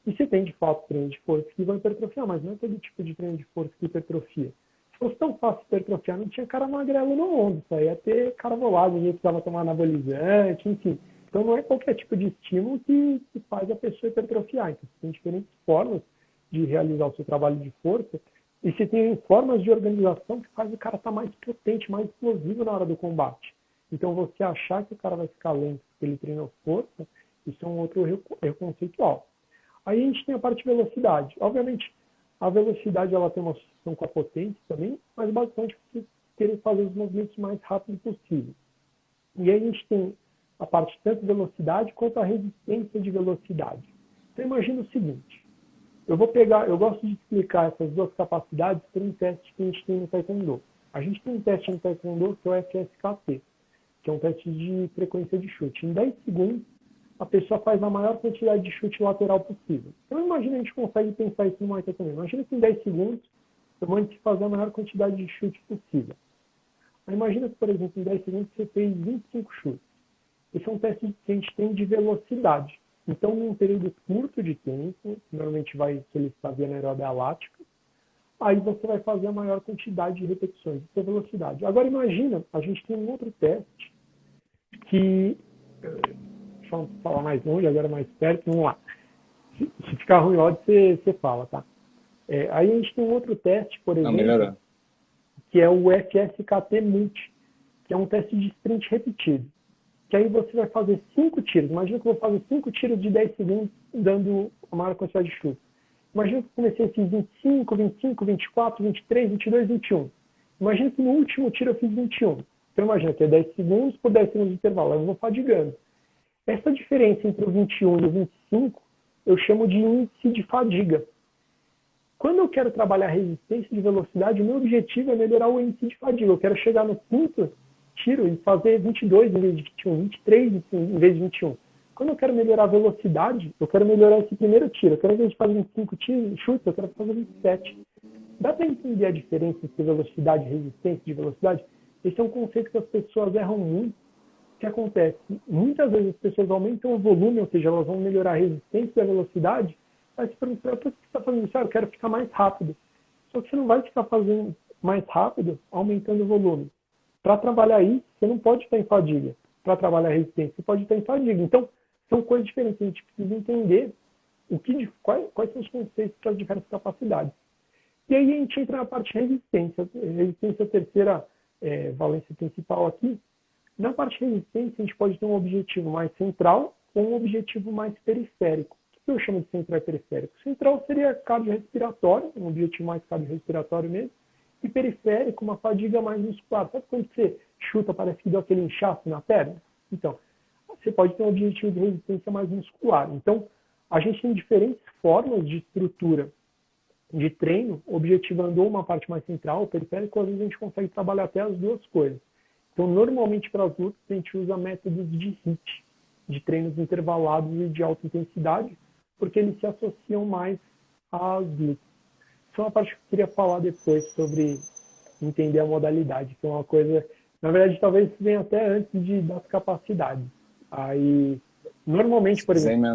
E você tem, de fato, treino de força que vão hipertrofiar, mas não é todo tipo de treino de força que hipertrofia. Se fosse tão fácil hipertrofiar, não tinha cara magrelo no mundo. Só ia ter cara volado, ninguém precisava tomar anabolizante, enfim. Então não é qualquer tipo de estímulo que faz a pessoa hipertrofiar. Então você tem diferentes formas de realizar o seu trabalho de força. E você tem formas de organização que faz o cara estar mais potente, mais explosivo na hora do combate. Então, você achar que o cara vai ficar lento porque ele treinou força, isso é um outro erro conceitual. Aí a gente tem a parte de velocidade. Obviamente, a velocidade ela tem uma associação com a potência também, mas basicamente você querer fazer os movimentos mais rápido possível. E aí a gente tem a parte tanto de velocidade quanto a resistência de velocidade. Então, imagina o seguinte. Eu gosto de explicar essas 2 capacidades por um teste que a gente tem no Taekwondo. A gente tem um teste no Taekwondo que é o FSKT, que é um teste de frequência de chute. Em 10 segundos, a pessoa faz a maior quantidade de chute lateral possível. Então, imagina a gente consegue pensar isso no Muay Thai também. Imagina que em 10 segundos, eu vou fazer a maior quantidade de chute possível. Aí imagina que, por exemplo, em 10 segundos você fez 25 chutes. Esse é um teste que a gente tem de velocidade. Então, num período curto de tempo, normalmente vai solicitar via anaeróbia lática, aí você vai fazer a maior quantidade de repetições, isso é velocidade. Agora, imagina, a gente tem um outro teste que, deixa eu falar mais longe, agora mais perto, vamos lá. Se ficar ruim o áudio, você fala, tá? Aí a gente tem um outro teste, por exemplo, que é o FSKT Multi, que é um teste de sprint repetido. Que aí você vai fazer 5 tiros. Imagina que eu vou fazer 5 tiros de 10 segundos, dando a maior quantidade de chute. Imagina que eu comecei a fazer 25, 25, 24, 23, 22, 21. Imagina que no último tiro eu fiz 21. Então imagina que é 10 segundos por 10 segundos de intervalo. Eu vou fadigando. Essa diferença entre o 21 e o 25, eu chamo de índice de fadiga. Quando eu quero trabalhar resistência de velocidade, o meu objetivo é melhorar o índice de fadiga. Eu quero chegar no quinto tiro e fazer 22 em vez de 21, 23 em vez de 21. Quando eu quero melhorar a velocidade, eu quero melhorar esse primeiro tiro. Eu quero, em vez de fazer 25 chutes, eu quero fazer 27. Dá para entender a diferença entre velocidade e resistência de velocidade? Esse é um conceito que as pessoas erram muito. O que acontece? Muitas vezes as pessoas aumentam o volume, ou seja, elas vão melhorar a resistência e a velocidade, mas se perguntar, por que você está fazendo isso? Eu quero ficar mais rápido. Só que você não vai ficar fazendo mais rápido aumentando o volume. Para trabalhar isso, você não pode estar em fadiga. Para trabalhar resistência, você pode estar em fadiga. Então, são coisas diferentes. A gente precisa entender quais são os conceitos para as diversas capacidades. E aí a gente entra na parte de resistência. Resistência é a terceira valência principal aqui. Na parte de resistência, a gente pode ter um objetivo mais central ou um objetivo mais periférico. O que eu chamo de central e periférico? Central seria cardiorrespiratório, um objetivo mais cardiorrespiratório mesmo. E periférico, uma fadiga mais muscular. Sabe quando você chuta, parece que deu aquele inchaço na perna? Então, você pode ter um objetivo de resistência mais muscular. Então, a gente tem diferentes formas de estrutura de treino, objetivando uma parte mais central, ou periférico, às vezes a gente consegue trabalhar até as duas coisas. Então, normalmente para as lutas, a gente usa métodos de HIIT, de treinos intervalados e de alta intensidade, porque eles se associam mais às lutas. Isso é uma parte que eu queria falar depois sobre entender a modalidade, que é uma coisa, na verdade, talvez venha até antes das capacidades. Aí, normalmente, por exemplo,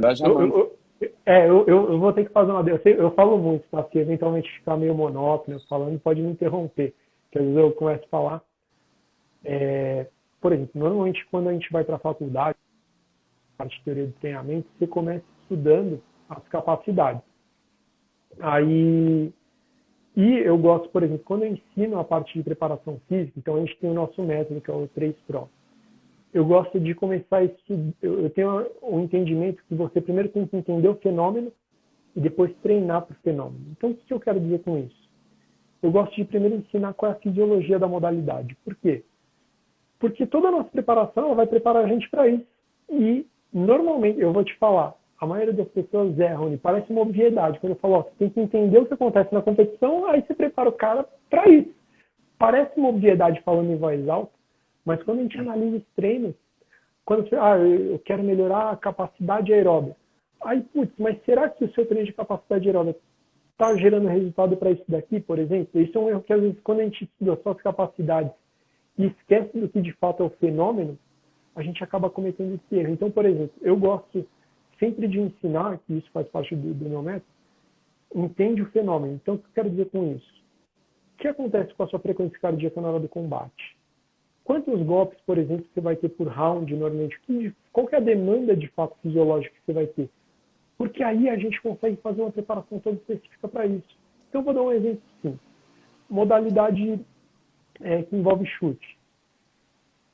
eu vou ter que fazer uma... Eu falo muito, tá? Se eventualmente ficar meio monótono falando, pode me interromper, que às vezes eu começo a falar. Por exemplo, normalmente quando a gente vai para a faculdade, parte de teoria do treinamento, você começa estudando as capacidades. Aí, e eu gosto, por exemplo, quando eu ensino a parte de preparação física, então a gente tem o nosso método, que é o 3PRO. Eu gosto de começar a estudar, eu tenho um entendimento que você primeiro tem que entender o fenômeno e depois treinar para o fenômeno. Então, o que eu quero dizer com isso? Eu gosto de primeiro ensinar qual é a fisiologia da modalidade. Por quê? Porque toda a nossa preparação ela vai preparar a gente para isso. E, normalmente, eu vou te falar, a maioria das pessoas erram e parece uma obviedade. Quando eu falo, você tem que entender o que acontece na competição, aí você prepara o cara para isso. Parece uma obviedade falando em voz alta, mas quando a gente analisa os treinos, quando você, eu quero melhorar a capacidade aeróbica. Aí, putz, mas será que o seu treino de capacidade aeróbica está gerando resultado para isso daqui, por exemplo? Isso é um erro que, às vezes, quando a gente estuda só as capacidades e esquece do que de fato é o fenômeno, a gente acaba cometendo esse erro. Então, por exemplo, eu gosto sempre de ensinar, que isso faz parte do meu método, entende o fenômeno. Então, o que eu quero dizer com isso? O que acontece com a sua frequência cardíaca na hora do combate? Quantos golpes, por exemplo, você vai ter por round normalmente? Qual que é a demanda de fato fisiológica que você vai ter? Porque aí a gente consegue fazer uma preparação toda específica para isso. Então, eu vou dar um exemplo sim. Modalidade que envolve chute.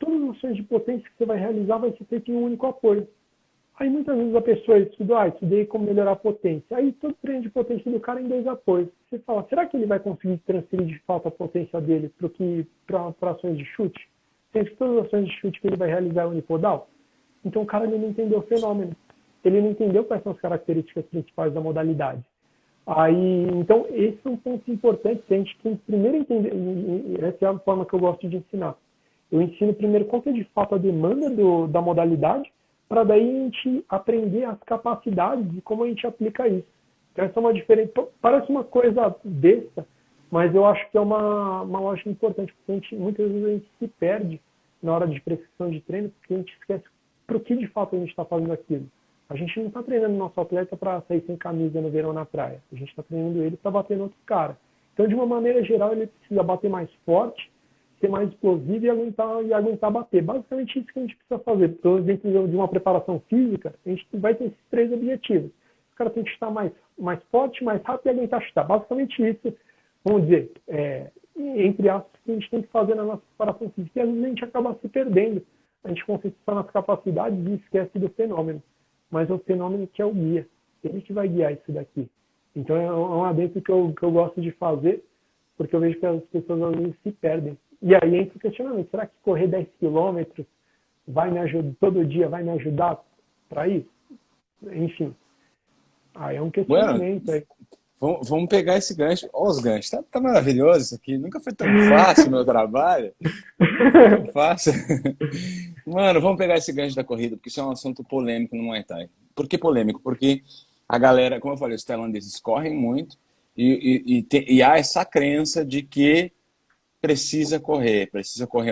Todas as ações de potência que você vai realizar vai ser feita em um único apoio. Aí muitas vezes a pessoa estuda, estudei como melhorar a potência. Aí todo treino de potência do cara é em 2 apoios. Você fala, será que ele vai conseguir transferir de fato a potência dele para ações de chute? Sendo que todas as ações de chute que ele vai realizar é unipodal? Então o cara ele não entendeu o fenômeno. Ele não entendeu quais são as características principais da modalidade. Então, esse é um ponto importante que a gente tem que primeiro entender, e essa é a forma que eu gosto de ensinar. Eu ensino primeiro qual que é de fato a demanda da modalidade, para daí a gente aprender as capacidades e como a gente aplica isso. Então, essa é uma diferença. Parece uma coisa besta, mas eu acho que é uma lógica importante, porque muitas vezes a gente se perde na hora de prescrição de treino, porque a gente esquece para o que de fato a gente está fazendo aquilo. A gente não está treinando nosso atleta para sair sem camisa no verão na praia. A gente está treinando ele para bater no outro cara. Então, de uma maneira geral, ele precisa bater mais forte, ser mais explosivo e aguentar bater. Basicamente isso que a gente precisa fazer. Então, dentro de uma preparação física, a gente vai ter esses 3 objetivos. O cara tem que chutar mais forte, mais rápido e aguentar chutar. Basicamente isso, vamos dizer, entre aspas, que a gente tem que fazer na nossa preparação física. E às vezes a gente acaba se perdendo. A gente concentra só nas capacidades e esquece do fenômeno. Mas é o fenômeno que é o guia. Ele que vai guiar isso daqui. Então é um adendo que eu gosto de fazer, porque eu vejo que as pessoas às vezes se perdem. E aí entra o questionamento, será que correr 10 quilômetros vai me ajudar, todo dia vai me ajudar para isso? Enfim, aí é um questionamento. Bueno, vamos pegar esse gancho. Olha os ganchos, tá maravilhoso isso aqui. Nunca foi tão fácil o meu trabalho. Nunca foi tão fácil. Mano, vamos pegar esse gancho da corrida, porque isso é um assunto polêmico no Muay Thai. Por que polêmico? Porque a galera, como eu falei, os tailandeses correm muito e há essa crença de que precisa correr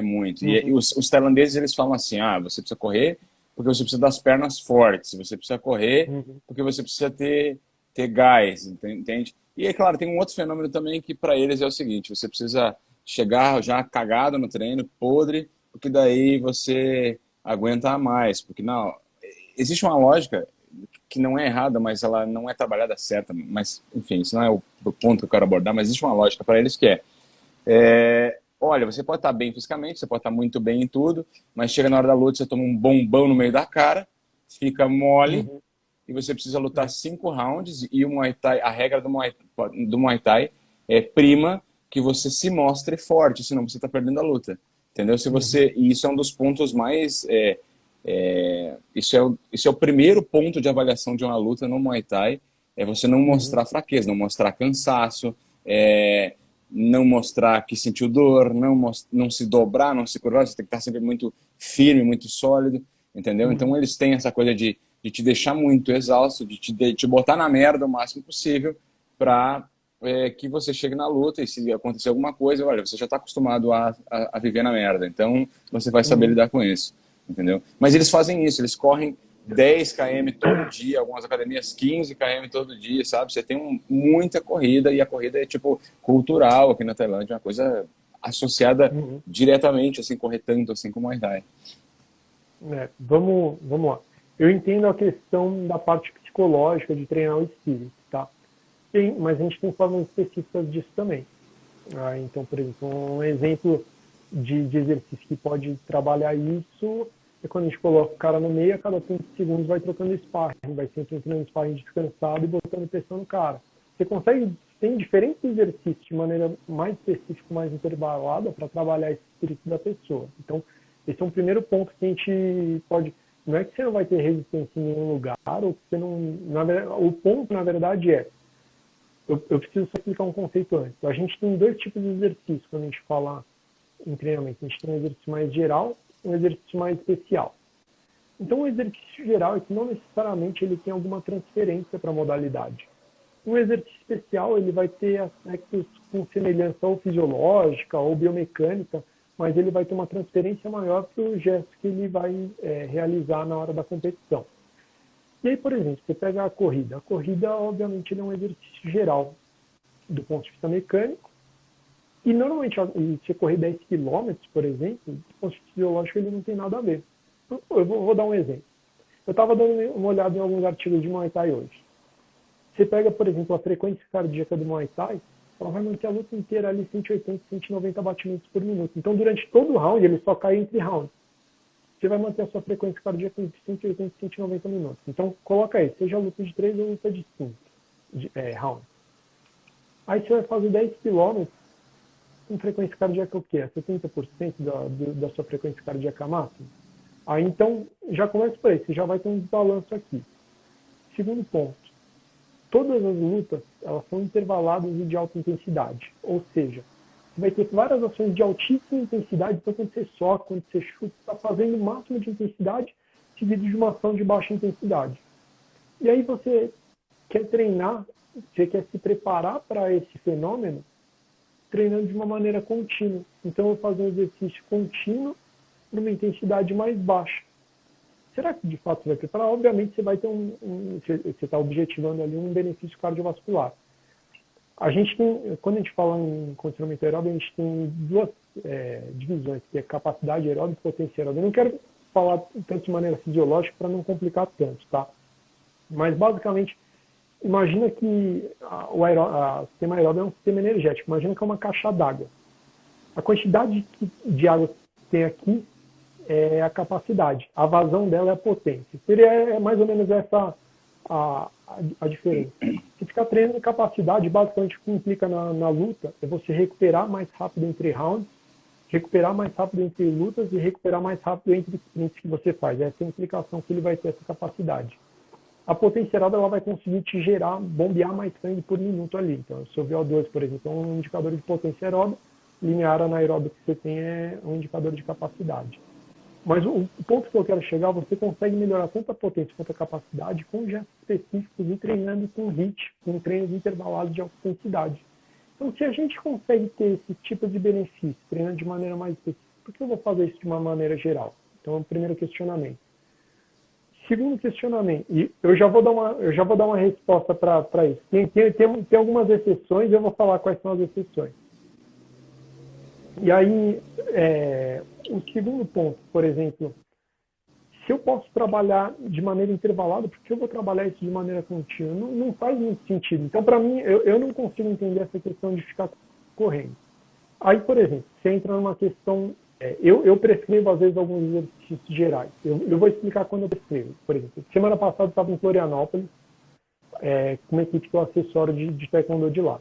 muito. E Uhum. os tailandeses, eles falam assim, você precisa correr porque você precisa das pernas fortes, você precisa correr Uhum. porque você precisa ter gás, entende? E, é claro, tem um outro fenômeno também que para eles é o seguinte, você precisa chegar já cagado no treino, podre, porque daí você aguenta mais, porque não, existe uma lógica que não é errada, mas ela não é trabalhada certa, mas, enfim, isso não é o ponto que eu quero abordar, mas existe uma lógica para eles que olha, você pode estar bem fisicamente, você pode estar muito bem em tudo, mas chega na hora da luta, você toma um bombão no meio da cara, fica mole, Uhum. e você precisa lutar É. 5 rounds, e o Muay Thai, a regra do Muay Thai é prima que você se mostre forte, senão você está perdendo a luta. Entendeu? Uhum. E isso é um dos pontos mais. Isso é o primeiro ponto de avaliação de uma luta no Muay Thai, é você não Uhum. mostrar fraqueza, não mostrar cansaço, não mostrar que sentiu dor, não se dobrar, não se curvar, você tem que estar sempre muito firme, muito sólido, entendeu? Então Uhum. eles têm essa coisa de te deixar muito exausto, de te botar na merda o máximo possível para que você chegue na luta e se acontecer alguma coisa, olha, você já está acostumado a viver na merda, então você vai saber Uhum. lidar com isso, entendeu? Mas eles fazem isso, eles correm 10 km todo dia, algumas academias 15 km todo dia, sabe? Você tem muita corrida e a corrida é tipo cultural aqui na Tailândia, uma coisa associada Uhum. diretamente, assim, correr tanto assim como o Muay Thai. Vamos lá. Eu entendo a questão da parte psicológica de treinar o espírito, tá? Mas a gente tem formas específicas disso também. Então, por exemplo, um exemplo de exercício que pode trabalhar isso é quando a gente coloca o cara no meio, a cada 30 segundos vai trocando sparring, vai sempre entrando sparring descansado e botando pressão no cara. Você consegue, tem diferentes exercícios de maneira mais específica, mais intervalada para trabalhar esse espírito da pessoa. Então, esse é um primeiro ponto que a gente pode. Não é que você não vai ter resistência em nenhum lugar, ou que você não. O ponto, na verdade, eu preciso só explicar um conceito antes. A gente tem 2 tipos de exercícios quando a gente fala em treinamento. A gente tem um exercício mais geral e um exercício mais especial. Então, o exercício geral é que não necessariamente ele tem alguma transferência para a modalidade. Um exercício especial ele vai ter aspectos com semelhança ou fisiológica ou biomecânica, mas ele vai ter uma transferência maior para o gesto que ele vai realizar na hora da competição. E aí, por exemplo, você pega a corrida. A corrida, obviamente, é um exercício geral do ponto de vista mecânico. E normalmente, você correr 10 quilômetros, por exemplo, do ponto de vista fisiológico, ele não tem nada a ver. Eu vou dar um exemplo. Eu estava dando uma olhada em alguns artigos de Muay Thai hoje. Você pega, por exemplo, a frequência cardíaca do Muay Thai, ela vai manter a luta inteira ali 180, 190 batimentos por minuto. Então, durante todo o round, ele só cai entre rounds. Você vai manter a sua frequência cardíaca entre 180 e 190 minutos. Então, coloca aí, seja luta de 3 ou luta de 5 rounds. Aí você vai fazer 10 quilômetros com frequência cardíaca o quê? 70% da sua frequência cardíaca máxima? Aí, então, já começa por aí, você já vai ter um desbalanço aqui. Segundo ponto, todas as lutas, elas são intervaladas e de alta intensidade. Ou seja, você vai ter várias ações de altíssima intensidade, então quando você soca, quando você chuta, você está fazendo o máximo de intensidade seguido de uma ação de baixa intensidade. E aí você quer treinar, você quer se preparar para esse fenômeno treinando de uma maneira contínua. Então eu vou fazer um exercício contínuo numa intensidade mais baixa. será que de fato você vai preparar? Obviamente você vai ter você está objetivando ali um benefício cardiovascular. A gente tem, quando a gente fala em condicionamento aeróbio, a gente tem duas divisões, que é capacidade aeróbica e potência aeróbica. Eu não quero falar tanto de maneira fisiológica para não complicar tanto, tá? Mas basicamente, imagina que o sistema aeróbio é um sistema energético. Imagina que é uma caixa d'água. A quantidade de água que tem aqui é a capacidade. A vazão dela é a potência. Seria mais ou menos essa a diferença. Se ficar treinando capacidade, basicamente o que implica na luta é você recuperar mais rápido entre rounds, recuperar mais rápido entre lutas e recuperar mais rápido entre sprints que você faz. Essa é a implicação que ele vai ter, essa capacidade. A potência aeróbica ela vai conseguir te gerar, bombear mais sangue por minuto ali. Então, o seu VO2, por exemplo, é um indicador de potência aeróbica, linear anaeróbico que você tem é um indicador de capacidade. Mas o ponto que eu quero chegar, você consegue melhorar tanto a potência quanto a capacidade com gestos específicos e treinando com HIIT, com treinos intervalados de alta intensidade. Então, se a gente consegue ter esse tipo de benefício, treinando de maneira mais específica, por que eu vou fazer isso de uma maneira geral? Então, é o primeiro questionamento. Segundo questionamento, e eu já vou dar uma resposta para isso. Tem algumas exceções, eu vou falar quais são as exceções. E aí, o segundo ponto, por exemplo, se eu posso trabalhar de maneira intervalada, por que eu vou trabalhar isso de maneira contínua? Não faz muito sentido. Então, para mim, eu não consigo entender essa questão de ficar correndo. Aí, por exemplo, você entra numa questão... eu prescrevo, às vezes, alguns exercícios gerais. Eu vou explicar quando eu prescrevo. Por exemplo, semana passada eu estava em Florianópolis, com uma equipe que eu assessoro de taekwondo de lá.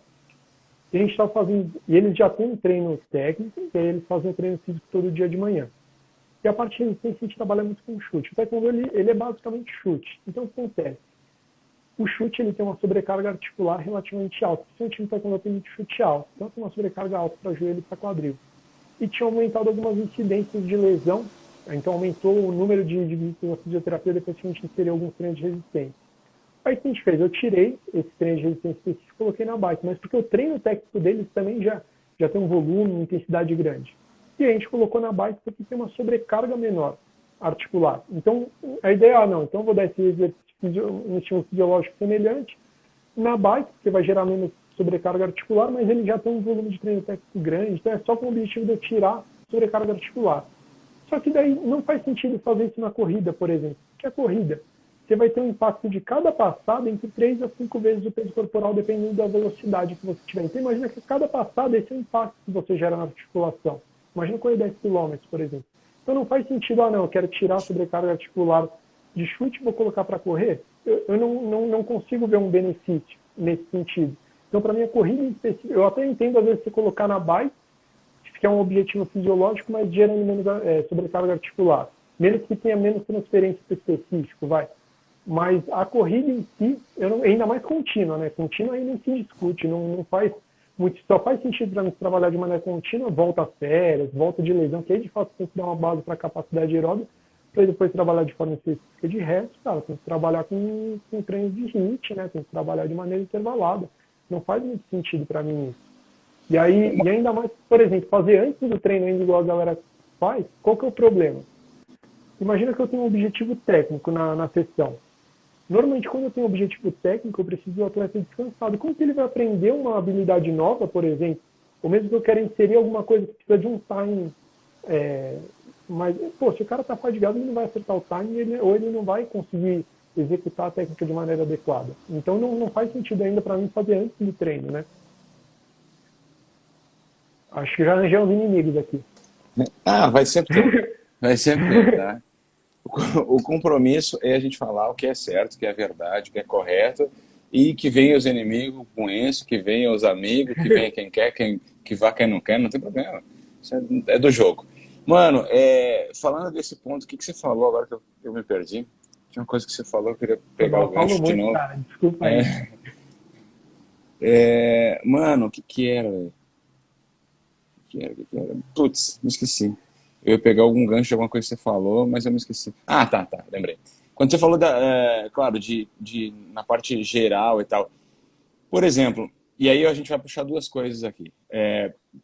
E a gente estava fazendo... E eles já têm um treino técnico, e aí eles fazem o treino físico todo dia de manhã. E a parte de resistência a gente trabalha muito com chute. O taekwondo ele é basicamente chute. Então, o que acontece? O chute ele tem uma sobrecarga articular relativamente alta. Se o time taekwondo tem muito chute alto, então tem uma sobrecarga alta para joelho e para quadril. E tinha aumentado algumas incidências de lesão, então aumentou o número de visitas na fisioterapia depois que a gente inseriu alguns treinos de resistência. Aí o que a gente fez? Eu tirei esse treino de resistência específico e coloquei na bike, mas porque o treino técnico deles também já tem um volume, uma intensidade grande. E a gente colocou na bike porque tem uma sobrecarga menor articular. Então, a ideia é, então eu vou dar esse exercício, um estímulo fisiológico semelhante na bike, porque vai gerar menos sobrecarga articular, mas ele já tem um volume de treino técnico grande, então é só com o objetivo de eu tirar sobrecarga articular. Só que daí não faz sentido fazer isso na corrida, por exemplo. Porque a corrida, você vai ter um impacto de cada passada entre 3 a 5 vezes o peso corporal, dependendo da velocidade que você tiver. Então imagina que cada passada esse é o impacto que você gera na articulação. Imagina correr 10 km, por exemplo. Então não faz sentido, eu quero tirar a sobrecarga articular de chute e vou colocar para correr. Eu não consigo ver um benefício nesse sentido. Então, para mim, a corrida em específico, eu até entendo, às vezes, você colocar na bike, que é um objetivo fisiológico, mas gerando menos sobrecarga articular. Menos que tenha menos transferência específico, vai. Mas a corrida em si, ainda mais contínua, né? Contínua aí nem se discute, não faz muito, só faz sentido para mim trabalhar de maneira contínua, volta a férias, volta de lesão, que aí de fato tem que dar uma base para a capacidade aeróbica, para depois trabalhar de forma específica de resto, cara, tem que trabalhar com treinos de HIIT, né? Tem que trabalhar de maneira intervalada. Não faz muito sentido para mim isso. E ainda mais, por exemplo, fazer antes do treino, ainda igual a galera faz, qual que é o problema? Imagina que eu tenho um objetivo técnico na sessão. Normalmente, quando eu tenho um objetivo técnico, eu preciso do atleta descansado. Como que ele vai aprender uma habilidade nova, por exemplo? Ou mesmo que eu quero inserir alguma coisa que precisa de um time. Mas, se o cara está fadigado, ele não vai acertar o time, ou ele não vai conseguir executar a técnica de maneira adequada. Então, não faz sentido ainda para mim fazer antes do treino, né? Acho que já arranjei uns inimigos aqui. Vai sempre ter. Vai sempre ter, tá? O compromisso é a gente falar o que é certo, o que é verdade, o que é correto, e que venham os inimigos com isso, que venham os amigos, que venha quem quer, que vá quem não quer, não tem problema. Isso é do jogo. Mano, falando desse ponto, o que você falou agora que eu me perdi? Tinha uma coisa que você falou, eu queria pegar o gancho de novo. Cara, desculpa aí. Mano, o que era, velho? O que era? Putz, me esqueci. Eu ia pegar algum gancho de alguma coisa que você falou, mas eu me esqueci. Tá, lembrei. Quando você falou, claro, na parte geral e tal. Por exemplo, e aí a gente vai puxar duas coisas aqui.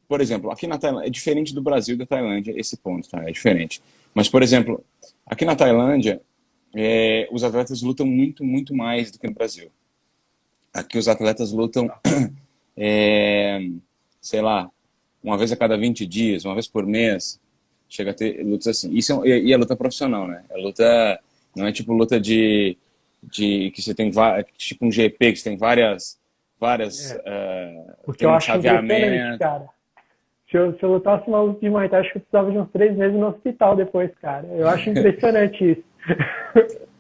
Por exemplo, aqui na Tailândia, é diferente do Brasil e da Tailândia esse ponto, tá? É diferente. Mas, por exemplo, aqui na Tailândia, os atletas lutam muito, muito mais do que no Brasil. Aqui os atletas lutam, é, sei lá, uma vez a cada 20 dias, uma vez por mês. Chega a ter lutas assim. E é luta profissional, né? É luta, não é tipo luta de que você tem tipo um GP, que você tem várias, É. Porque tem eu um acho impressionante, chaveamento. cara. Se eu lutasse uma luta de Muay Thai, acho que eu precisava de uns 3 meses no hospital depois, cara. Eu acho impressionante isso.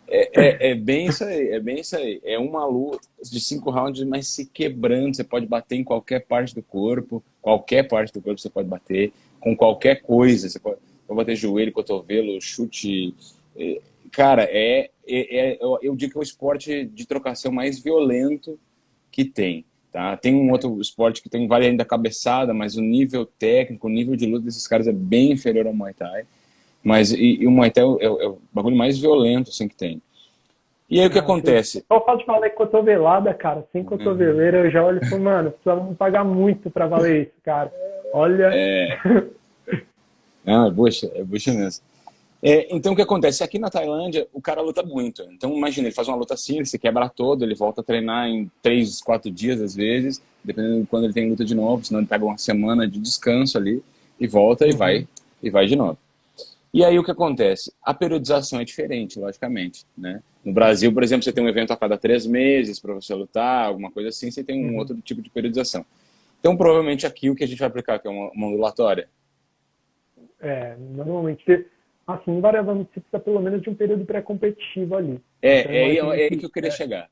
É bem isso aí, é bem isso aí. É uma luta de 5 rounds, mas se quebrando. Você pode bater em qualquer parte do corpo você pode bater, com qualquer coisa. Você pode bater joelho, cotovelo, chute. Cara, eu digo que é o esporte de trocação mais violento que tem. Tá? Tem um outro esporte que tem vale ainda a cabeçada, mas o nível técnico, o nível de luta desses caras é bem inferior ao Muay Thai. Mas e o Muay Thai é o bagulho mais violento assim, que tem. E aí o que Não, acontece? só falo de valer cotovelada, cara, sem cotoveleira, eu já olho e falo, mano, precisava me pagar muito pra valer isso, cara. Olha. Não, é bucha mesmo. Então o que acontece? Aqui na Tailândia o cara luta muito. Então imagina, ele faz uma luta assim, ele se quebra todo, ele volta a treinar em 3, 4 dias às vezes, dependendo de quando ele tem luta de novo, senão ele pega uma semana de descanso ali e volta Uhum. e vai de novo. E aí o que acontece? A periodização é diferente, logicamente, né? No Brasil, por exemplo, você tem um evento a cada 3 meses para você lutar, alguma coisa assim, você tem um Uhum. outro tipo de periodização. Então, provavelmente aqui o que a gente vai aplicar, que é uma ondulatória. Normalmente, assim, invariavelmente você precisa pelo menos de um período pré-competitivo ali. Então, É imagina aí que que. eu queria chegar.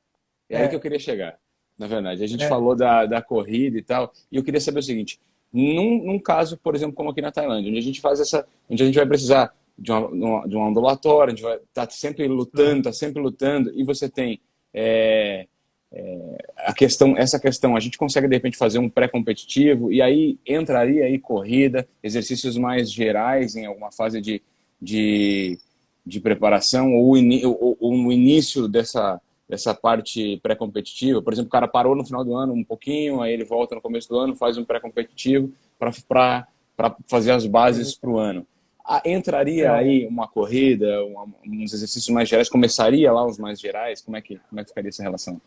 É aí que eu É, queria chegar, na verdade. A gente é, falou da corrida e tal, e eu queria saber o seguinte: num caso, por exemplo, como aqui na Tailândia, onde a gente vai precisar de uma ondulatória, a gente vai estar sempre lutando, uhum. tá sempre lutando, e você tem é, essa questão, a gente consegue de repente fazer um pré-competitivo, e aí entraria aí corrida, exercícios mais gerais em alguma fase de, de preparação, ou no início dessa parte pré-competitiva. Por exemplo, o cara parou no final do ano um pouquinho, aí ele volta no começo do ano, faz um pré-competitivo para fazer as bases para o ano. Entraria É, aí uma corrida, uns exercícios mais gerais, começaria lá os mais gerais? Como é que ficaria essa relação?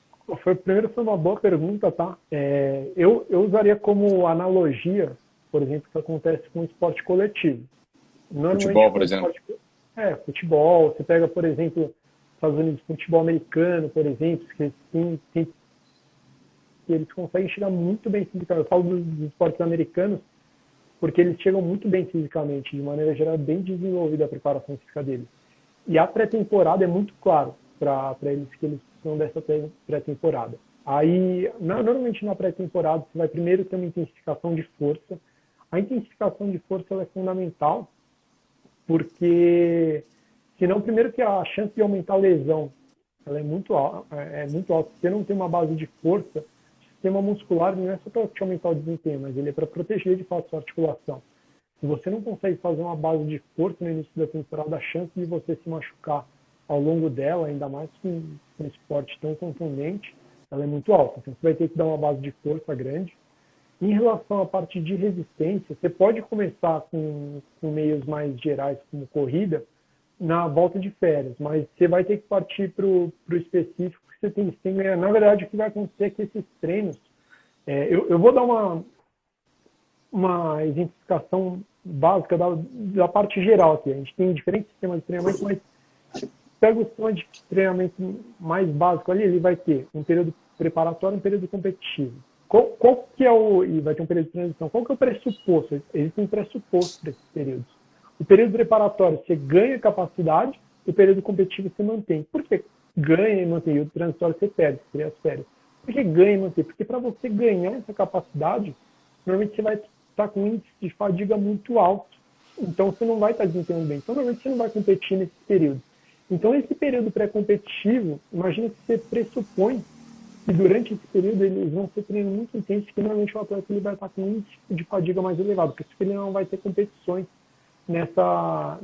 primeiro foi uma boa pergunta, tá? Eu usaria como analogia, por exemplo, o que acontece com o esporte coletivo. Normalmente Futebol, com por o exemplo. esporte futebol, você pega, por exemplo, Estados Unidos, futebol americano, por exemplo, que eles conseguem chegar muito bem fisicamente. Eu falo dos esportes americanos porque eles chegam muito bem fisicamente, de maneira geral, bem desenvolvida a preparação física deles. E a pré-temporada é muito claro para eles que eles precisam dessa pré-temporada. Aí, normalmente na pré-temporada, você vai primeiro ter uma intensificação de força. A intensificação de força ela é fundamental, porque senão, primeiro que a chance de aumentar a lesão ela é muito alta. Se você não tem uma base de força, o sistema muscular não é só para te aumentar o desempenho, mas ele é para proteger de fato a sua articulação. Se você não consegue fazer uma base de força no início da temporada, a chance de você se machucar ao longo dela, ainda mais com um esporte tão contundente, ela é muito alta. Então você vai ter que dar uma base de força grande. Em relação à parte de resistência, você pode começar com meios mais gerais, como corrida, na volta de férias, mas você vai ter que partir para o específico que você tem que ganhar. Na verdade, o que vai acontecer é que esses treinos, eu vou dar uma exemplificação básica da parte geral aqui. A gente tem diferentes sistemas de treinamento, mas pega o sistema de treinamento mais básico ali, ele vai ter um período preparatório e um período competitivo. Qual que é e vai ter um período de transição. Qual que é o pressuposto? Existem pressupostos para esses períodos. O período preparatório você ganha capacidade, o período competitivo você mantém. Por que ganha e mantém? E o transitório você perde, seria as férias. Por que ganha e mantém? Porque para você ganhar essa capacidade, normalmente você vai estar com um índice de fadiga muito alto. Então você não vai estar desempenhando bem. Então normalmente você não vai competir nesse período. Então esse período pré-competitivo, imagina que você pressupõe que durante esse período eles vão ser treinos muito intensos, que normalmente o atleta ele vai estar com um índice de fadiga mais elevado, porque ele não vai ter competições nessa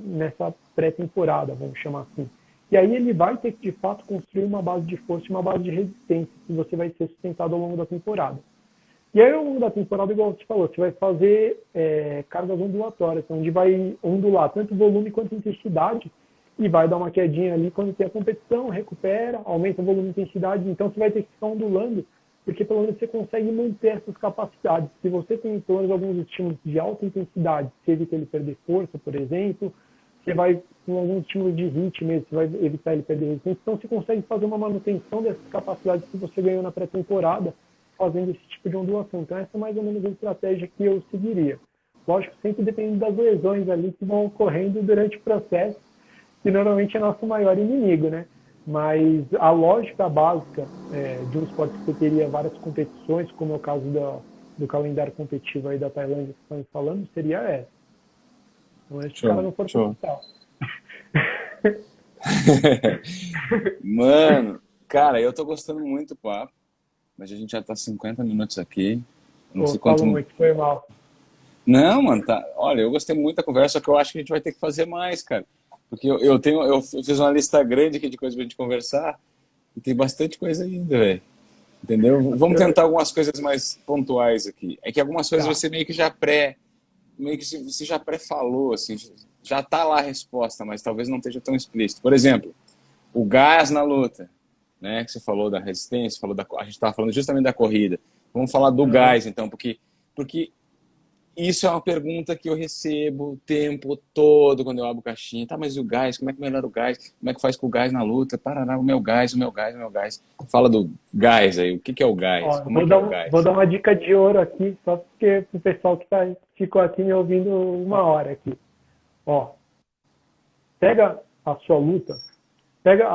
pré-temporada, vamos chamar assim. E aí ele vai ter que, de fato, construir uma base de força e uma base de resistência, que você vai ser sustentado ao longo da temporada. E aí, ao longo da temporada, igual você falou, você vai fazer cargas ondulatórias, onde vai ondular tanto volume quanto intensidade, e vai dar uma quedinha ali quando tem a competição, recupera, aumenta o volume de intensidade, então você vai ter que ficar ondulando, porque pelo menos você consegue manter essas capacidades. Se você tem pelo menos alguns estímulos de alta intensidade, você evita ele perder força, por exemplo, você vai com algum estímulo de HIIT mesmo, você vai evitar ele perder resistência, então você consegue fazer uma manutenção dessas capacidades que você ganhou na pré-temporada, fazendo esse tipo de ondulação. Então essa é mais ou menos a estratégia que eu seguiria. Lógico, sempre depende das lesões ali que vão ocorrendo durante o processo, que normalmente é nosso maior inimigo, né? Mas a lógica básica de um esporte que você teria várias competições, como é o caso do calendário competitivo aí da Tailândia que estamos falando, seria essa. Então, se o cara Show, não for show. capital. Mano, cara, eu tô gostando muito do papo, mas a gente já tá 50 minutos aqui. Eu não Pô, sei quanto. falo muito, foi mal. Não, mano, tá. Olha, eu gostei muito da conversa, só que eu acho que a gente vai ter que fazer mais, cara. Porque eu fiz uma lista grande aqui de coisas pra gente conversar e tem bastante coisa ainda, velho. Entendeu? Vamos tentar algumas coisas mais pontuais aqui. É que algumas coisas Tá. você meio que você já pré-falou, assim, já tá lá a resposta, mas talvez não esteja tão explícito. Por exemplo, o gás na luta, né? Que você falou da resistência, a gente estava falando justamente da corrida. Vamos falar do Uhum. gás, então, porque isso é uma pergunta que eu recebo o tempo todo quando eu abro caixinha. Tá, mas e o gás? Como é que melhora o gás? Como é que faz com o gás na luta? Parará, o meu gás, o meu gás, o meu gás. Fala do gás aí. O que é o gás? Ó, Como é que é o vou gás? dar uma dica de ouro aqui, só porque o pessoal que ficou aqui me ouvindo uma hora aqui. Ó, pega a sua luta, pega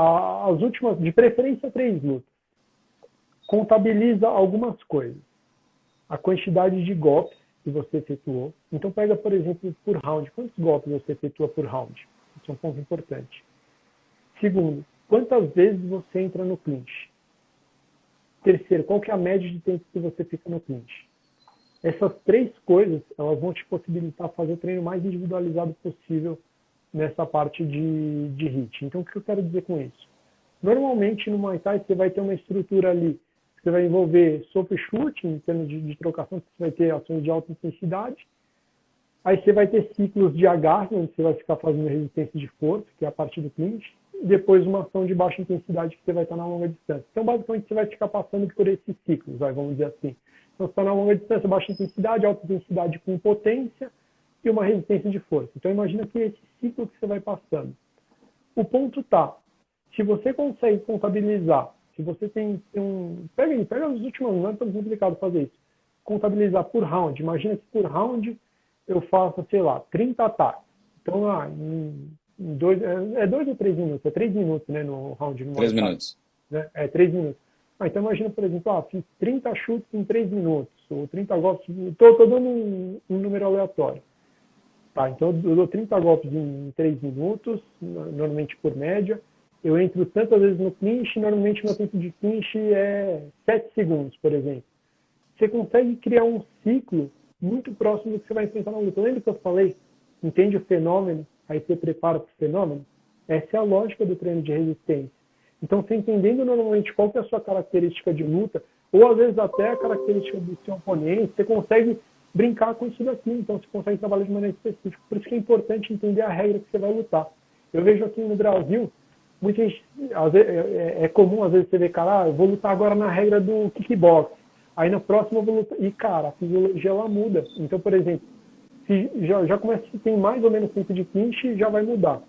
as últimas, de preferência 3 lutas, contabiliza algumas coisas. A quantidade de golpes que você efetuou. Então pega, por exemplo, por round. Quantos golpes você efetua por round? Isso é um ponto importante. Segundo, quantas vezes você entra no clinch? Terceiro, qual que é a média de tempo que você fica no clinch? Essas 3 coisas, elas vão te possibilitar fazer o treino mais individualizado possível nessa parte de HIIT. Então, o que eu quero dizer com isso? Normalmente, no Muay Thai, você vai ter uma estrutura ali, que você vai envolver soco e chute, em termos de trocação, que você vai ter ações de alta intensidade. Aí você vai ter ciclos de agarre, onde você vai ficar fazendo resistência de força, que é a parte do clinch, e depois uma ação de baixa intensidade, que você vai estar na longa distância. Então, basicamente, você vai ficar passando por esses ciclos, vamos dizer assim. Então, você está na longa distância, baixa intensidade, alta intensidade com potência e uma resistência de força. Então, imagina que esse ciclo que você vai passando. O ponto está, se você consegue contabilizar, se você tem um... Pega os últimos, não é tão complicado fazer isso. Contabilizar por round. Imagina que por round eu faço, sei lá, 30 ataques. Então, em 2 ou 3 minutos? É 3 minutos, né, no round, no Muay Três Thai. minutos. Né? É 3 minutos. Então, imagina, por exemplo, fiz 30 chutes em 3 minutos, ou 30 golpes, estou dando um número aleatório. Tá, então eu dou 30 golpes em 3 minutos, normalmente por média. Eu entro tantas vezes no clinch, normalmente meu tempo de clinch é 7 segundos, por exemplo. Você consegue criar um ciclo muito próximo do que você vai enfrentar na luta. Lembra que eu falei? Entende o fenômeno, aí você prepara para o fenômeno? Essa é a lógica do treino de resistência. Então, você entendendo normalmente qual que é a sua característica de luta, ou às vezes até a característica do seu oponente, você consegue brincar com isso daqui. Então, você consegue trabalhar de maneira específica. Por isso que é importante entender a regra que você vai lutar. Eu vejo aqui no Brasil, muita gente, é comum às vezes você ver, cara, eu vou lutar agora na regra do kickbox. Aí na próxima eu vou lutar. E, cara, a fisiologia ela muda. Então, por exemplo, se já começa a ter mais ou menos tempo de clinch, já vai mudar.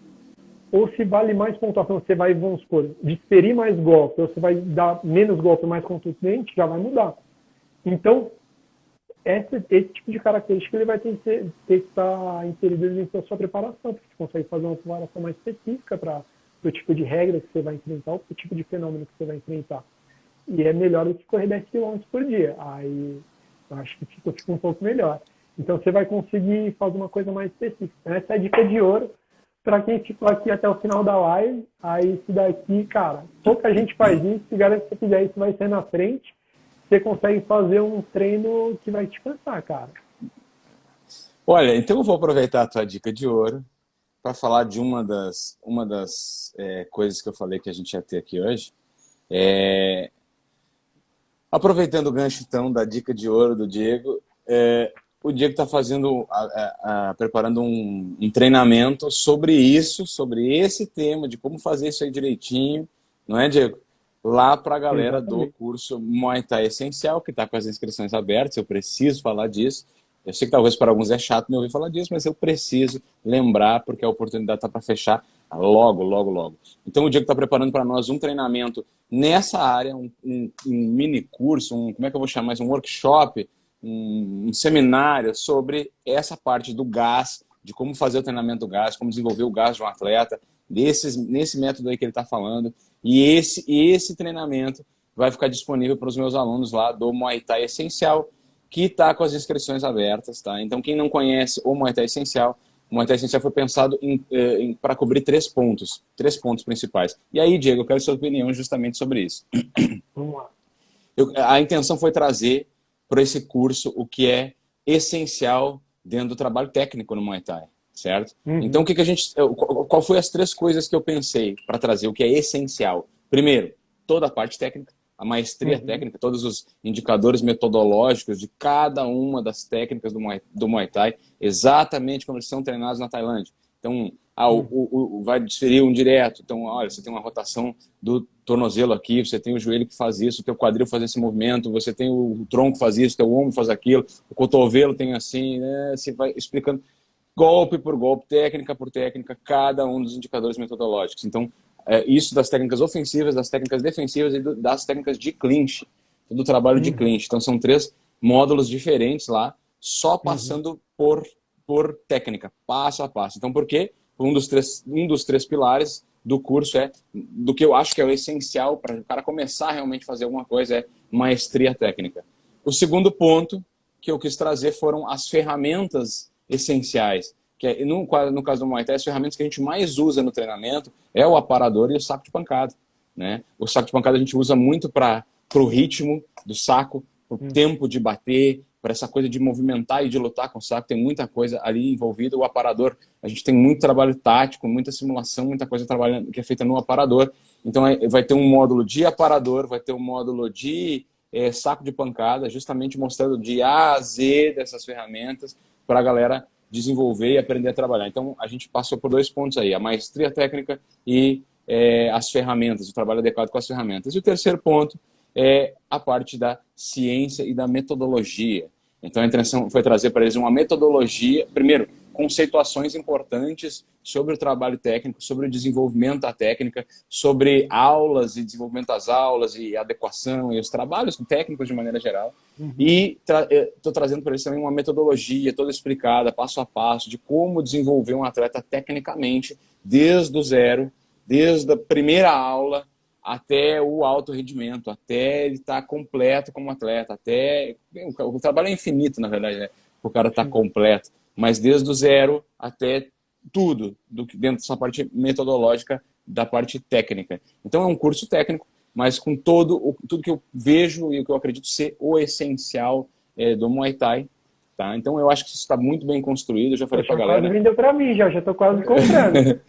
Ou se vale mais pontuação, você vai, vamos supor, desferir mais golpe, ou você vai dar menos golpe mais contundente, já vai mudar. Então, esse tipo de característica ele vai ter que estar inserido dentro da sua preparação, porque você consegue fazer uma preparação mais específica para o tipo de regra que você vai enfrentar, o tipo de fenômeno que você vai enfrentar. E é melhor do que correr 10 quilômetros por dia. Aí eu acho que fica um pouco melhor. Então você vai conseguir fazer uma coisa mais específica. Essa é a dica de ouro para quem ficou aqui até o final da live. Aí isso daqui, cara, pouca gente faz isso. Se garanto que você fizer isso, vai ser na frente. Você consegue fazer um treino que vai te cansar, cara. Olha, então eu vou aproveitar a tua dica de ouro para falar de uma das coisas que eu falei que a gente ia ter aqui hoje. Aproveitando o gancho, então, da dica de ouro do Diego, o Diego está fazendo, preparando um treinamento sobre isso, sobre esse tema, de como fazer isso aí direitinho, não é, Diego? Lá para a galera do Exatamente. curso Muay Thai Essencial, que está com as inscrições abertas, eu preciso falar disso. Eu sei que talvez para alguns é chato me ouvir falar disso, mas eu preciso lembrar, porque a oportunidade está para fechar logo, logo, logo. Então o Diego está preparando para nós um treinamento nessa área, um mini curso, como é que eu vou chamar isso? Um workshop, um seminário sobre essa parte do gás, de como fazer o treinamento do gás, como desenvolver o gás de um atleta, nesse método aí que ele está falando. E esse treinamento vai ficar disponível para os meus alunos lá do Muay Thai Essencial, que está com as inscrições abertas, tá? Então, quem não conhece o Muay Thai Essencial, o Muay Thai Essencial foi pensado para cobrir três pontos principais. E aí, Diego, eu quero sua opinião justamente sobre isso. Vamos lá. A intenção foi trazer para esse curso o que é essencial dentro do trabalho técnico no Muay Thai, certo? Então, Uhum. qual foi as três coisas que eu pensei para trazer o que é essencial? Primeiro, toda a parte técnica, a maestria Uhum. técnica, todos os indicadores metodológicos de cada uma das técnicas do Muay Thai, exatamente como eles são treinados na Tailândia. Então, Uhum. vai desferir um direto. Então, olha, você tem uma rotação do tornozelo aqui, você tem o joelho que faz isso, o teu quadril faz esse movimento, você tem o tronco que faz isso, o teu ombro faz aquilo, o cotovelo tem assim, né? Você vai explicando golpe por golpe, técnica por técnica, cada um dos indicadores metodológicos. Então, isso das técnicas ofensivas, das técnicas defensivas e das técnicas de clinch, do trabalho de Uhum. clinch. Então, são três módulos diferentes lá, só Uhum. passando por técnica, passo a passo. Então, por quê? Um dos três pilares do curso do que eu acho que é o essencial para o cara começar a realmente fazer alguma coisa, é maestria técnica. O segundo ponto que eu quis trazer foram as ferramentas essenciais, que no caso do Muay Thai, as ferramentas que a gente mais usa no treinamento é o aparador e o saco de pancada, né? O saco de pancada a gente usa muito para o ritmo do saco, para o Uhum. tempo de bater, para essa coisa de movimentar e de lutar com o saco, tem muita coisa ali envolvida. O aparador, a gente tem muito trabalho tático, muita simulação, muita coisa trabalhando que é feita no aparador. Então vai ter um módulo de aparador, vai ter um módulo de saco de pancada, justamente mostrando de A a Z dessas ferramentas para a galera desenvolver e aprender a trabalhar. Então a gente passou por dois pontos aí, a maestria técnica e as ferramentas, o trabalho adequado com as ferramentas. E o terceiro ponto é a parte da ciência e da metodologia. Então a intenção foi trazer para eles uma metodologia, primeiro, conceituações importantes sobre o trabalho técnico, sobre o desenvolvimento da técnica, sobre aulas e desenvolvimento das aulas e adequação e os trabalhos técnicos de maneira geral. Uhum. E estou trazendo para eles também uma metodologia toda explicada, passo a passo, de como desenvolver um atleta tecnicamente, desde o zero, desde a primeira aula até o alto rendimento, até ele estar completo como atleta, até o trabalho é infinito, na verdade, né? O cara estar Sim. completo, mas desde o zero até tudo dentro dessa parte metodológica da parte técnica. Então é um curso técnico, mas com tudo que eu vejo e o que eu acredito ser o essencial do Muay Thai. Tá? Então eu acho que isso está muito bem construído. Eu já falei para a Poxa, quase galera. vendeu para mim já estou quase comprando.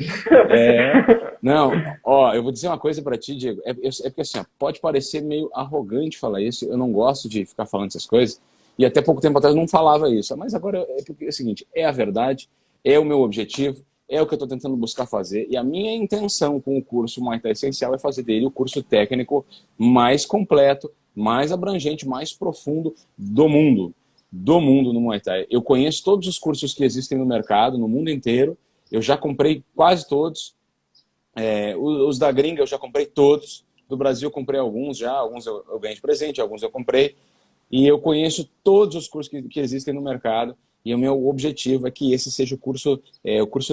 Não, ó, eu vou dizer uma coisa para ti, Diego. Porque assim, ó, pode parecer meio arrogante falar isso. Eu não gosto de ficar falando essas coisas. E até pouco tempo atrás eu não falava isso. Mas agora é o seguinte: é a verdade, é o meu objetivo, é o que eu estou tentando buscar fazer. E a minha intenção com o curso Muay Thai Essencial é fazer dele o curso técnico mais completo, mais abrangente, mais profundo do mundo. Do mundo no Muay Thai. Eu conheço todos os cursos que existem no mercado, no mundo inteiro. Eu já comprei quase todos. Os da gringa eu já comprei todos. Do Brasil eu comprei alguns já. Alguns eu ganhei de presente, alguns eu comprei. E eu conheço todos os cursos que existem no mercado. E o meu objetivo é que esse seja o curso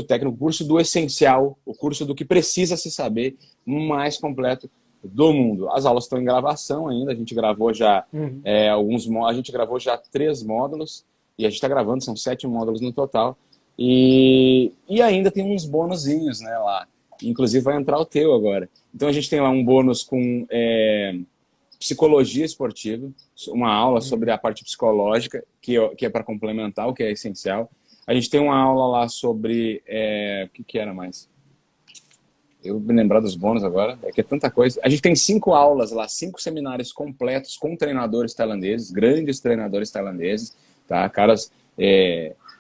técnico, o curso do essencial, o curso do que precisa se saber, mais completo do mundo. As aulas estão em gravação ainda. A gente gravou já Uhum. a gente gravou já 3 módulos. E a gente está gravando, são 7 módulos no total. E ainda tem uns bônusinhos, né, lá. Inclusive vai entrar o teu agora. Então a gente tem lá um bônus com psicologia esportiva, uma aula sobre Uhum. a parte psicológica, que é para complementar, o que é essencial. A gente tem uma aula lá sobre... o que era mais? Eu vou me lembrar dos bônus agora, é que é tanta coisa. A gente tem 5 aulas lá, 5 seminários completos com treinadores tailandeses, grandes treinadores tailandeses, tá? Caras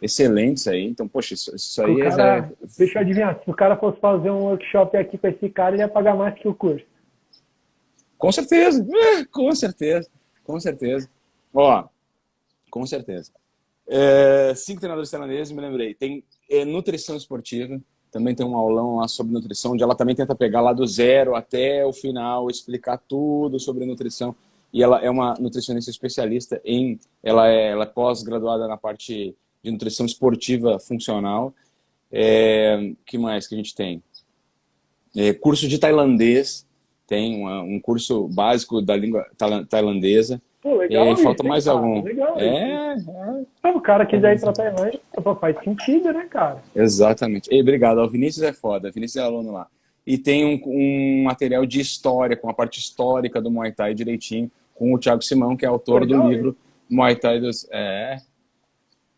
excelentes aí. Então, poxa, isso O aí já é... cara, deixa eu adivinhar, se o cara fosse fazer um workshop aqui com esse cara, ele ia pagar mais que o curso. Com certeza, com certeza, com certeza. Ó, com certeza. 5 treinadores tailandeses, me lembrei. Tem nutrição esportiva, também tem um aulão lá sobre nutrição, onde ela também tenta pegar lá do zero até o final, explicar tudo sobre nutrição. E ela é uma nutricionista especialista ela é pós-graduada na parte de nutrição esportiva funcional. Que mais que a gente tem? Curso de tailandês, tem um curso básico da língua tailandesa. Pô, legal Falta isso, hein, mais cara? algum. Legal isso. Se o cara quiser ir pra Tailândia, pô, faz sentido, né, cara? Exatamente. Obrigado. O Vinícius é foda. O Vinícius é aluno lá. E tem um material de história, com a parte histórica do Muay Thai direitinho, com o Thiago Simão, que é Pô, autor do legal livro isso. Muay Thai dos... É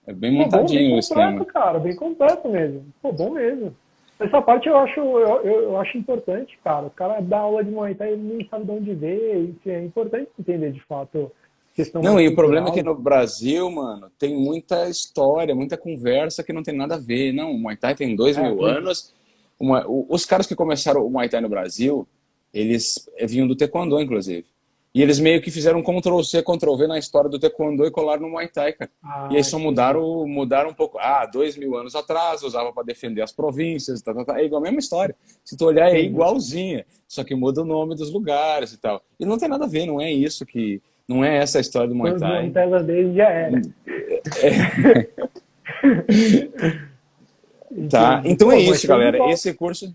bem Pô, bom, bem montadinho o completo, esquema. cara, bem completo mesmo. Pô, bom mesmo. Essa parte eu acho importante, cara. O cara dá aula de Muay Thai e ele nem sabe de onde veio. Enfim, é importante entender, de fato, questão Não, mais e o problema é que cultural. no Brasil, mano, tem muita história, muita conversa que não tem nada a ver. Não, o Muay Thai tem dois É, mil pois é. anos. Os caras que começaram o Muay Thai no Brasil, eles vinham do Taekwondo, inclusive. E eles meio que fizeram um Ctrl-C, Ctrl-V na história do Taekwondo e colaram no Muay Thai, cara. E aí Ah, só entendi. mudaram um pouco. 2 mil anos atrás, usava para defender as províncias, É igual a mesma história. Se tu olhar, é Entendi. igualzinha. Só que muda o nome dos lugares e tal. E não tem nada a ver, não é isso que... Não é essa a história do Muay Quando o Thai. tailandês já era. Tá? Entendi. Então é Pô, mas isso, show de galera. bola. Esse curso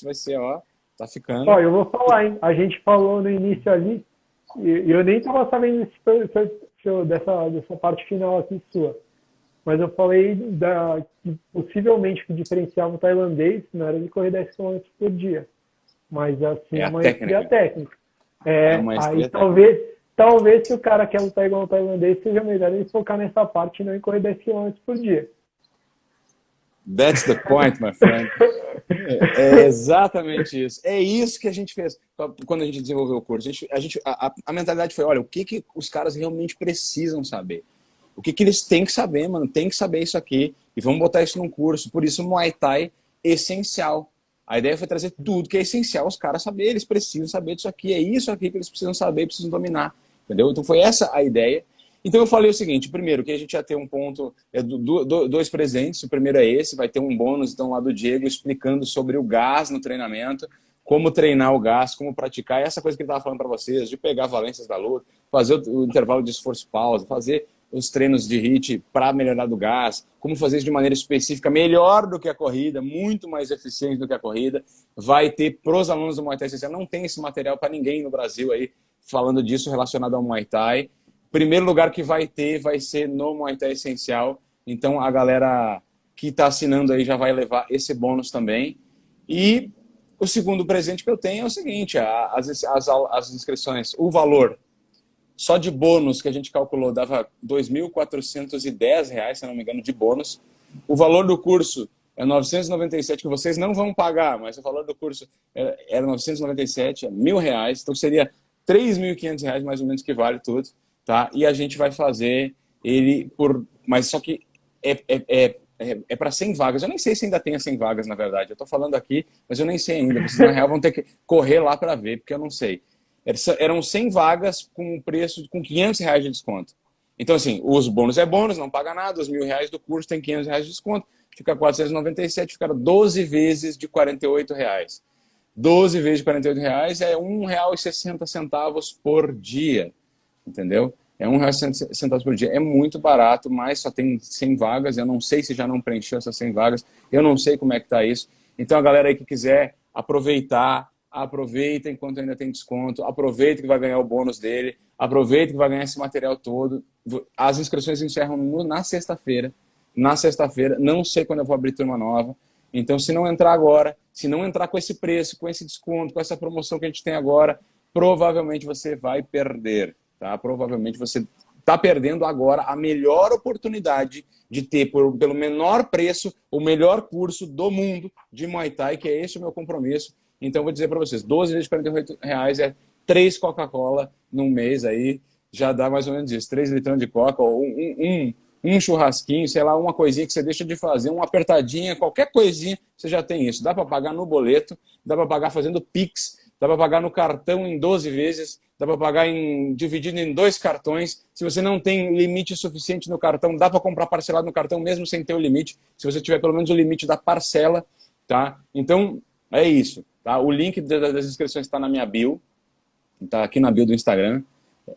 vai ser, ó, tá Ó, ficando. eu vou falar, hein? A gente falou no início ali, e eu nem estava sabendo dessa parte final aqui sua. Mas eu falei que possivelmente o que diferenciava o tailandês não era de correr 10 km por dia, mas assim É a a maestria técnica. técnica. É a Aí maestria técnica. talvez se o cara quer lutar igual o tailandês, seja melhor ele focar nessa parte e não em correr 10 km por dia. That's the point, my friend. É exatamente isso. É isso que a gente fez quando a gente desenvolveu o curso. A mentalidade foi, olha, o que os caras realmente precisam saber? O que eles têm que saber, mano? Tem que saber isso aqui. E vamos botar isso num curso. Por isso, o Muay Thai essencial. A ideia foi trazer tudo que é essencial os caras saberem. Eles precisam saber disso aqui. É isso aqui que eles precisam saber, precisam dominar. Entendeu? Então foi essa a ideia. Então eu falei o seguinte, primeiro, que a gente ia ter um ponto, dois presentes, o primeiro é esse, vai ter um bônus então lá do Diego explicando sobre o gás no treinamento, como treinar o gás, como praticar, essa coisa que ele estava falando para vocês, de pegar valências da luta, fazer o intervalo de esforço-pausa, fazer os treinos de HIIT para melhorar do gás, como fazer isso de maneira específica, melhor do que a corrida, muito mais eficiente do que a corrida, vai ter pros alunos do Muay Thai Essencial, não tem esse material para ninguém no Brasil aí, falando disso relacionado ao Muay Thai. Primeiro lugar que vai ter vai ser no Muay Thai Essencial. Então a galera que está assinando aí já vai levar esse bônus também. E o segundo presente que eu tenho é o seguinte: as inscrições, o valor só de bônus que a gente calculou dava R$ 2.410, se não me engano, de bônus. O valor do curso é 997, que vocês não vão pagar, mas o valor do curso era 997, é R$ 1.000, então seria R$ 3.500 mais ou menos que vale tudo, tá? E a gente vai fazer ele mas só que é para 100 vagas. Eu nem sei se ainda tem as 100 vagas, na verdade. Eu estou falando aqui, mas eu nem sei ainda. Vocês, na real, vão ter que correr lá para ver, porque eu não sei. Eram 100 vagas com preço com R$ 500 de desconto. Então, assim, os bônus é bônus, não paga nada. Os R$ 1.000 do curso tem R$ 500 de desconto. Fica 497, fica 12 vezes de R$ 48. 12 vezes de R$ 48 é R$ 1,60 por dia. Entendeu? É R$ 1,60 por dia. É muito barato, mas só tem 100 vagas. Eu não sei se já não preencheu essas 100 vagas. Eu não sei como é que está isso. Então, a galera aí que quiser aproveitar, aproveita enquanto ainda tem desconto. Aproveita que vai ganhar o bônus dele. Aproveita que vai ganhar esse material todo. As inscrições encerram na sexta-feira. Na sexta-feira. Não sei quando eu vou abrir turma nova. Então, se não entrar agora, se não entrar com esse preço, com esse desconto, com essa promoção que a gente tem agora, provavelmente você vai perder. Tá? Provavelmente você está perdendo agora a melhor oportunidade de ter, pelo menor preço, o melhor curso do mundo de Muay Thai, que é esse o meu compromisso. Então, vou dizer para vocês, 12 vezes de R$ 48 é 3 Coca-Cola num mês aí, já dá mais ou menos isso, 3 litrão de Coca, ou um churrasquinho, sei lá, uma coisinha que você deixa de fazer, uma apertadinha, qualquer coisinha, você já tem isso. Dá para pagar no boleto, dá para pagar fazendo Pix, dá para pagar no cartão em 12 vezes, dá para pagar dividido em 2 cartões. Se você não tem limite suficiente no cartão, dá para comprar parcelado no cartão mesmo sem ter o limite, se você tiver pelo menos o limite da parcela, tá? Então, é isso, tá? O link das inscrições está na minha bio, está aqui na bio do Instagram.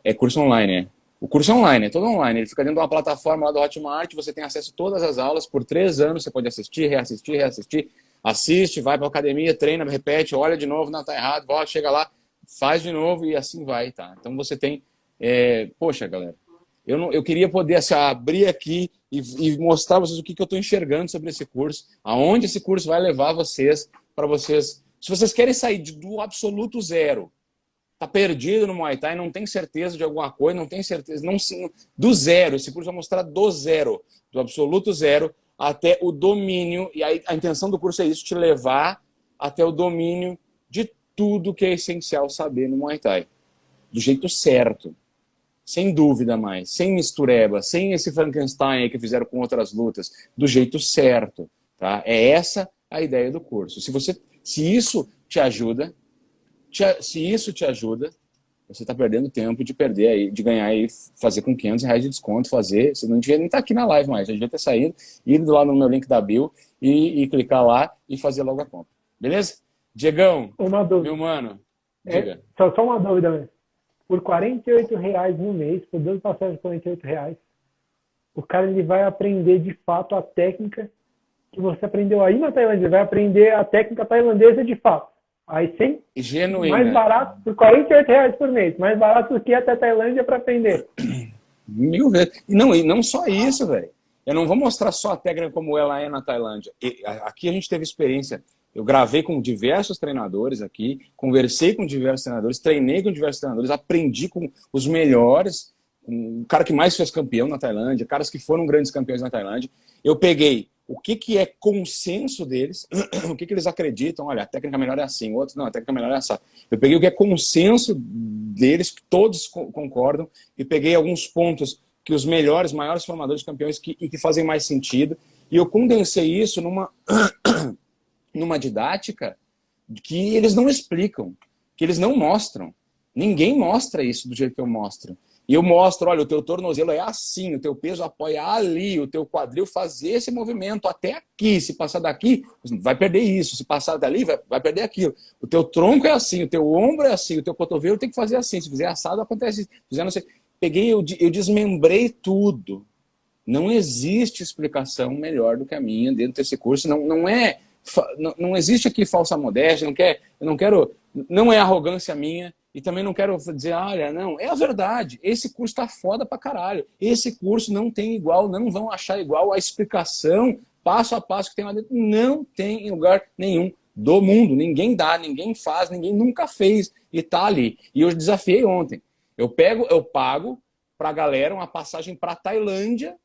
É curso online, é. O curso é online, é todo online. Ele fica dentro de uma plataforma lá do Hotmart, você tem acesso a todas as aulas por 3 anos, você pode assistir, reassistir, reassistir, assiste, vai para a academia, treina, repete, olha de novo, não, tá errado, volta, chega lá, faz de novo e assim vai, tá? Então você tem... Poxa, galera, eu queria poder assim, abrir aqui e mostrar para vocês o que eu estou enxergando sobre esse curso, aonde esse curso vai levar vocês, para vocês... Se vocês querem sair do absoluto zero, tá perdido no Muay Thai, não tem certeza de alguma coisa, não tem certeza, não, do zero, esse curso vai mostrar do zero, do absoluto zero até o domínio, e aí a intenção do curso é isso, te levar até o domínio de tudo que é essencial saber no Muay Thai, do jeito certo, sem dúvida mais, sem mistureba, sem esse Frankenstein aí que fizeram com outras lutas, do jeito certo, tá? É essa a ideia do curso. Se isso te ajuda, você está perdendo tempo de perder aí, de ganhar aí, fazer com R$ 500 de desconto, você não devia nem estar aqui na live mais, já devia ter saído, ir lá no meu link da bio e clicar lá e fazer logo a compra. Beleza? Diegão, Uma dúvida. meu mano, diga. Só uma dúvida mesmo. Por R$ 48 no mês, por 2 passagens de R$ 48, o cara ele vai aprender de fato a técnica que você aprendeu aí na Tailândia, ele vai aprender a técnica tailandesa de fato. Aí sim, Genuína. mais barato, por R$ 48 por mês, mais barato do que até a Tailândia para aprender. 1000 vezes. E não só isso, velho. Eu não vou mostrar só a técnica como ela é na Tailândia. Aqui a gente teve experiência. Eu gravei com diversos treinadores aqui, conversei com diversos treinadores, treinei com diversos treinadores, aprendi com os melhores, com o cara que mais fez campeão na Tailândia, caras que foram grandes campeões na Tailândia. Eu peguei o que é consenso deles, o que eles acreditam, olha, a técnica melhor é assim, outros não, a técnica melhor é essa. Eu peguei o que é consenso deles, que todos concordam, e peguei alguns pontos que os melhores, maiores formadores de campeões que fazem mais sentido, e eu condensei isso numa didática que eles não explicam, que eles não mostram. Ninguém mostra isso do jeito que eu mostro. E eu mostro, olha, o teu tornozelo é assim, o teu peso apoia ali, o teu quadril faz esse movimento até aqui. Se passar daqui, vai perder isso. Se passar dali, vai perder aquilo. O teu tronco é assim, o teu ombro é assim, o teu cotovelo tem que fazer assim. Se fizer assado, acontece isso. Se fizer, não sei. Eu desmembrei tudo. Não existe explicação melhor do que a minha dentro desse curso. Não existe aqui falsa modéstia, não é arrogância minha. E também não quero dizer, olha, não, é a verdade, esse curso tá foda pra caralho, esse curso não tem igual, não vão achar igual, a explicação, passo a passo que tem lá dentro, não tem em lugar nenhum do mundo, ninguém dá, ninguém faz, ninguém nunca fez, e tá ali. E eu desafiei ontem, eu pago pra galera uma passagem pra Tailândia,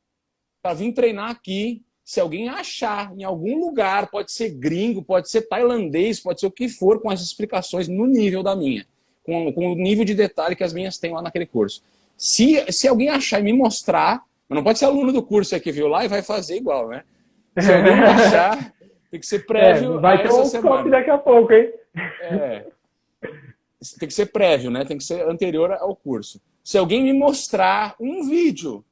pra vir treinar aqui, se alguém achar em algum lugar, pode ser gringo, pode ser tailandês, pode ser o que for, com as explicações no nível da minha. Com o nível de detalhe que as minhas têm lá naquele curso. Se alguém achar e me mostrar, mas não pode ser aluno do curso que viu lá e vai fazer igual, né? Se alguém achar, tem que ser prévio vai ter essa um semana. daqui a pouco, hein? Tem que ser prévio, né? Tem que ser anterior ao curso. Se alguém me mostrar um vídeo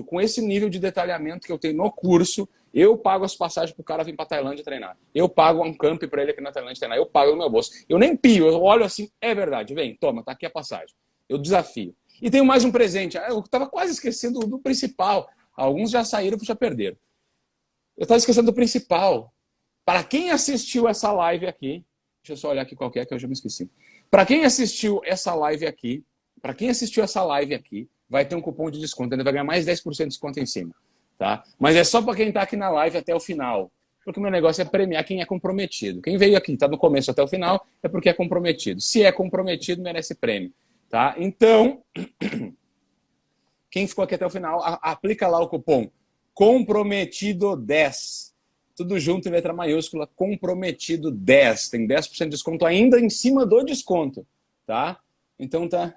com esse nível de detalhamento que eu tenho no curso, eu pago as passagens pro cara vir pra Tailândia treinar. Eu pago um camp pra ele aqui na Tailândia treinar. Eu pago no meu bolso. Eu nem pio, eu olho assim, é verdade, vem, toma, tá aqui a passagem. Eu desafio. E tenho mais um presente. Eu tava quase esquecendo do principal. Alguns já saíram e já perderam. Eu tava esquecendo do principal. Para quem assistiu essa live aqui, deixa eu só olhar aqui qual que é, que eu já me esqueci. Para quem assistiu essa live aqui, vai ter um cupom de desconto. Ainda vai ganhar mais 10% de desconto em cima. Tá? Mas é só para quem está aqui na live até o final. Porque o meu negócio é premiar quem é comprometido. Quem veio aqui, está no começo até o final, é porque é comprometido. Se é comprometido, merece prêmio. Tá? Então, quem ficou aqui até o final, aplica lá o cupom comprometido10. Tudo junto em letra maiúscula, comprometido10. Tem 10% de desconto ainda em cima do desconto. Tá? Então tá...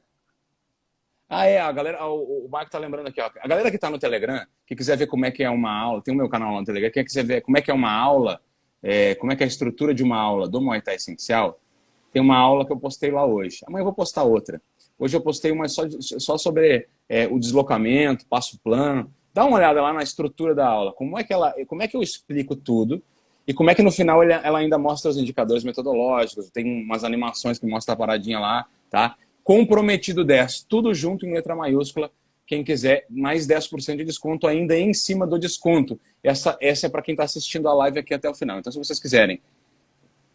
Ah, é, a galera, o Marco tá lembrando aqui, ó. A galera que tá no Telegram, que quiser ver como é que é uma aula, tem o meu canal lá no Telegram, quem quiser ver como é que é uma aula, como é que é a estrutura de uma aula do Muay Thai Essencial, tem uma aula que eu postei lá hoje. Amanhã eu vou postar outra. Hoje eu postei uma só sobre o deslocamento, passo plano. Dá uma olhada lá na estrutura da aula, como é que eu explico tudo e como é que no final ela ainda mostra os indicadores metodológicos, tem umas animações que mostram a paradinha lá, tá? Comprometido 10, tudo junto em letra maiúscula. Quem quiser, mais 10% de desconto ainda em cima do desconto. Essa é para quem está assistindo a live aqui até o final. Então, se vocês quiserem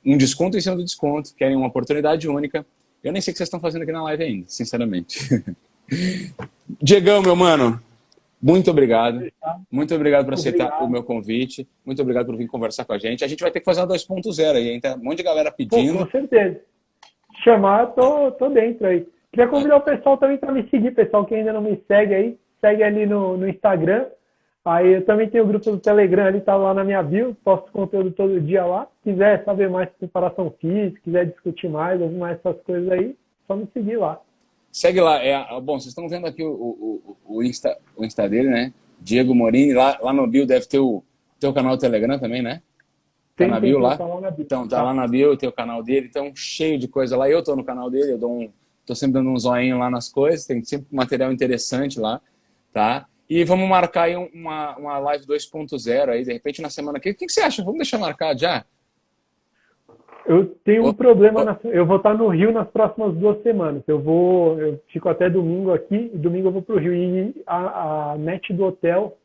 um desconto em cima do desconto, querem uma oportunidade única, eu nem sei o que vocês estão fazendo aqui na live ainda, sinceramente. Diegão, meu mano, muito obrigado. Muito obrigado por aceitar o meu convite. Muito obrigado por vir conversar com a gente. A gente vai ter que fazer uma 2.0 aí, hein? Tem um monte de galera pedindo. Pô, com certeza. Chamar, tô dentro aí. Queria convidar o pessoal também para me seguir, pessoal que ainda não me segue aí, segue ali no Instagram. Aí eu também tenho o grupo do Telegram ali, tá lá na minha bio, posto conteúdo todo dia lá. Se quiser saber mais de preparação física, quiser discutir mais, ouvir mais essas coisas aí, só me seguir lá. Segue lá. Bom, vocês estão vendo aqui o Insta dele, né? Diego Morini. Lá no bio deve ter o teu canal do Telegram também, né? Tá na bio lá? Então, tá lá na bio, tem o canal dele. Então, cheio de coisa lá. Eu tô no canal dele, tô sempre dando um zoinho lá nas coisas. Tem sempre material interessante lá, tá? E vamos marcar aí uma live 2.0 aí, de repente, na semana que... O que você acha? Vamos deixar marcado já? Eu tenho um problema, eu vou estar no Rio nas próximas 2 semanas. Eu fico até domingo aqui, e domingo eu vou pro Rio. E a net do hotel,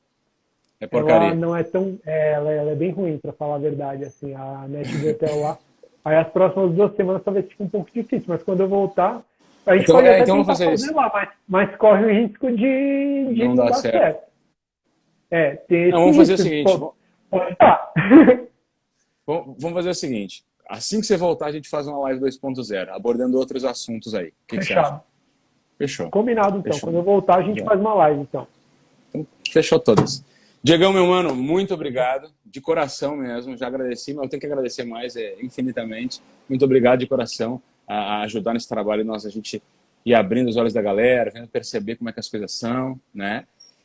é porcaria. Ela não é tão, ela é bem ruim, para falar a verdade, assim, a net do hotel lá. Aí as próximas 2 semanas talvez fique um pouco difícil, mas quando eu voltar, a gente pode até tentar fazer lá, mas corre o risco de não dar certo. Tem esse vamos fazer o seguinte. Vamos fazer o seguinte. Assim que você voltar, a gente faz uma live 2.0, abordando outros assuntos aí. O que você acha? Fechou. Combinado, então. Fechou. Quando eu voltar, a gente faz uma live, então. Fechou todas. Diegão, meu mano, muito obrigado. De coração mesmo. Já agradeci, mas eu tenho que agradecer mais infinitamente. Muito obrigado de coração a ajudar nesse trabalho. A gente ir abrindo os olhos da galera, vendo perceber como é que as coisas são, né?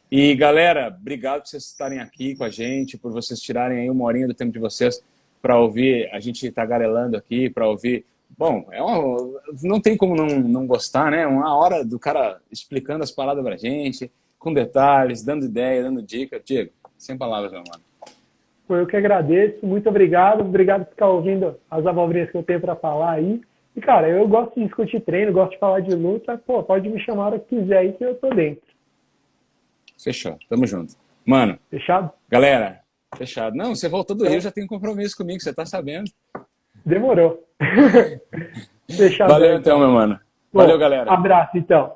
E, galera, obrigado por vocês estarem aqui com a gente, por vocês tirarem aí 1 horinha do tempo de vocês para ouvir a gente tagarelando aqui, para ouvir... Bom, não tem como não gostar, né? 1 hora do cara explicando as paradas pra gente, com detalhes, dando ideia, dando dica. Diego, sem palavras, meu mano. Eu que agradeço, muito obrigado. Obrigado por ficar ouvindo as abobrinhas que eu tenho para falar aí. E, cara, eu gosto de discutir treino, gosto de falar de luta. Pô, pode me chamar o que quiser aí que eu tô dentro. Fechou, tamo junto. Mano. Fechado? Galera, fechado. Não, você voltou do Rio, já tem um compromisso comigo, você tá sabendo. Demorou. Fechado. Valeu então, meu mano. Valeu, galera. Abraço, então.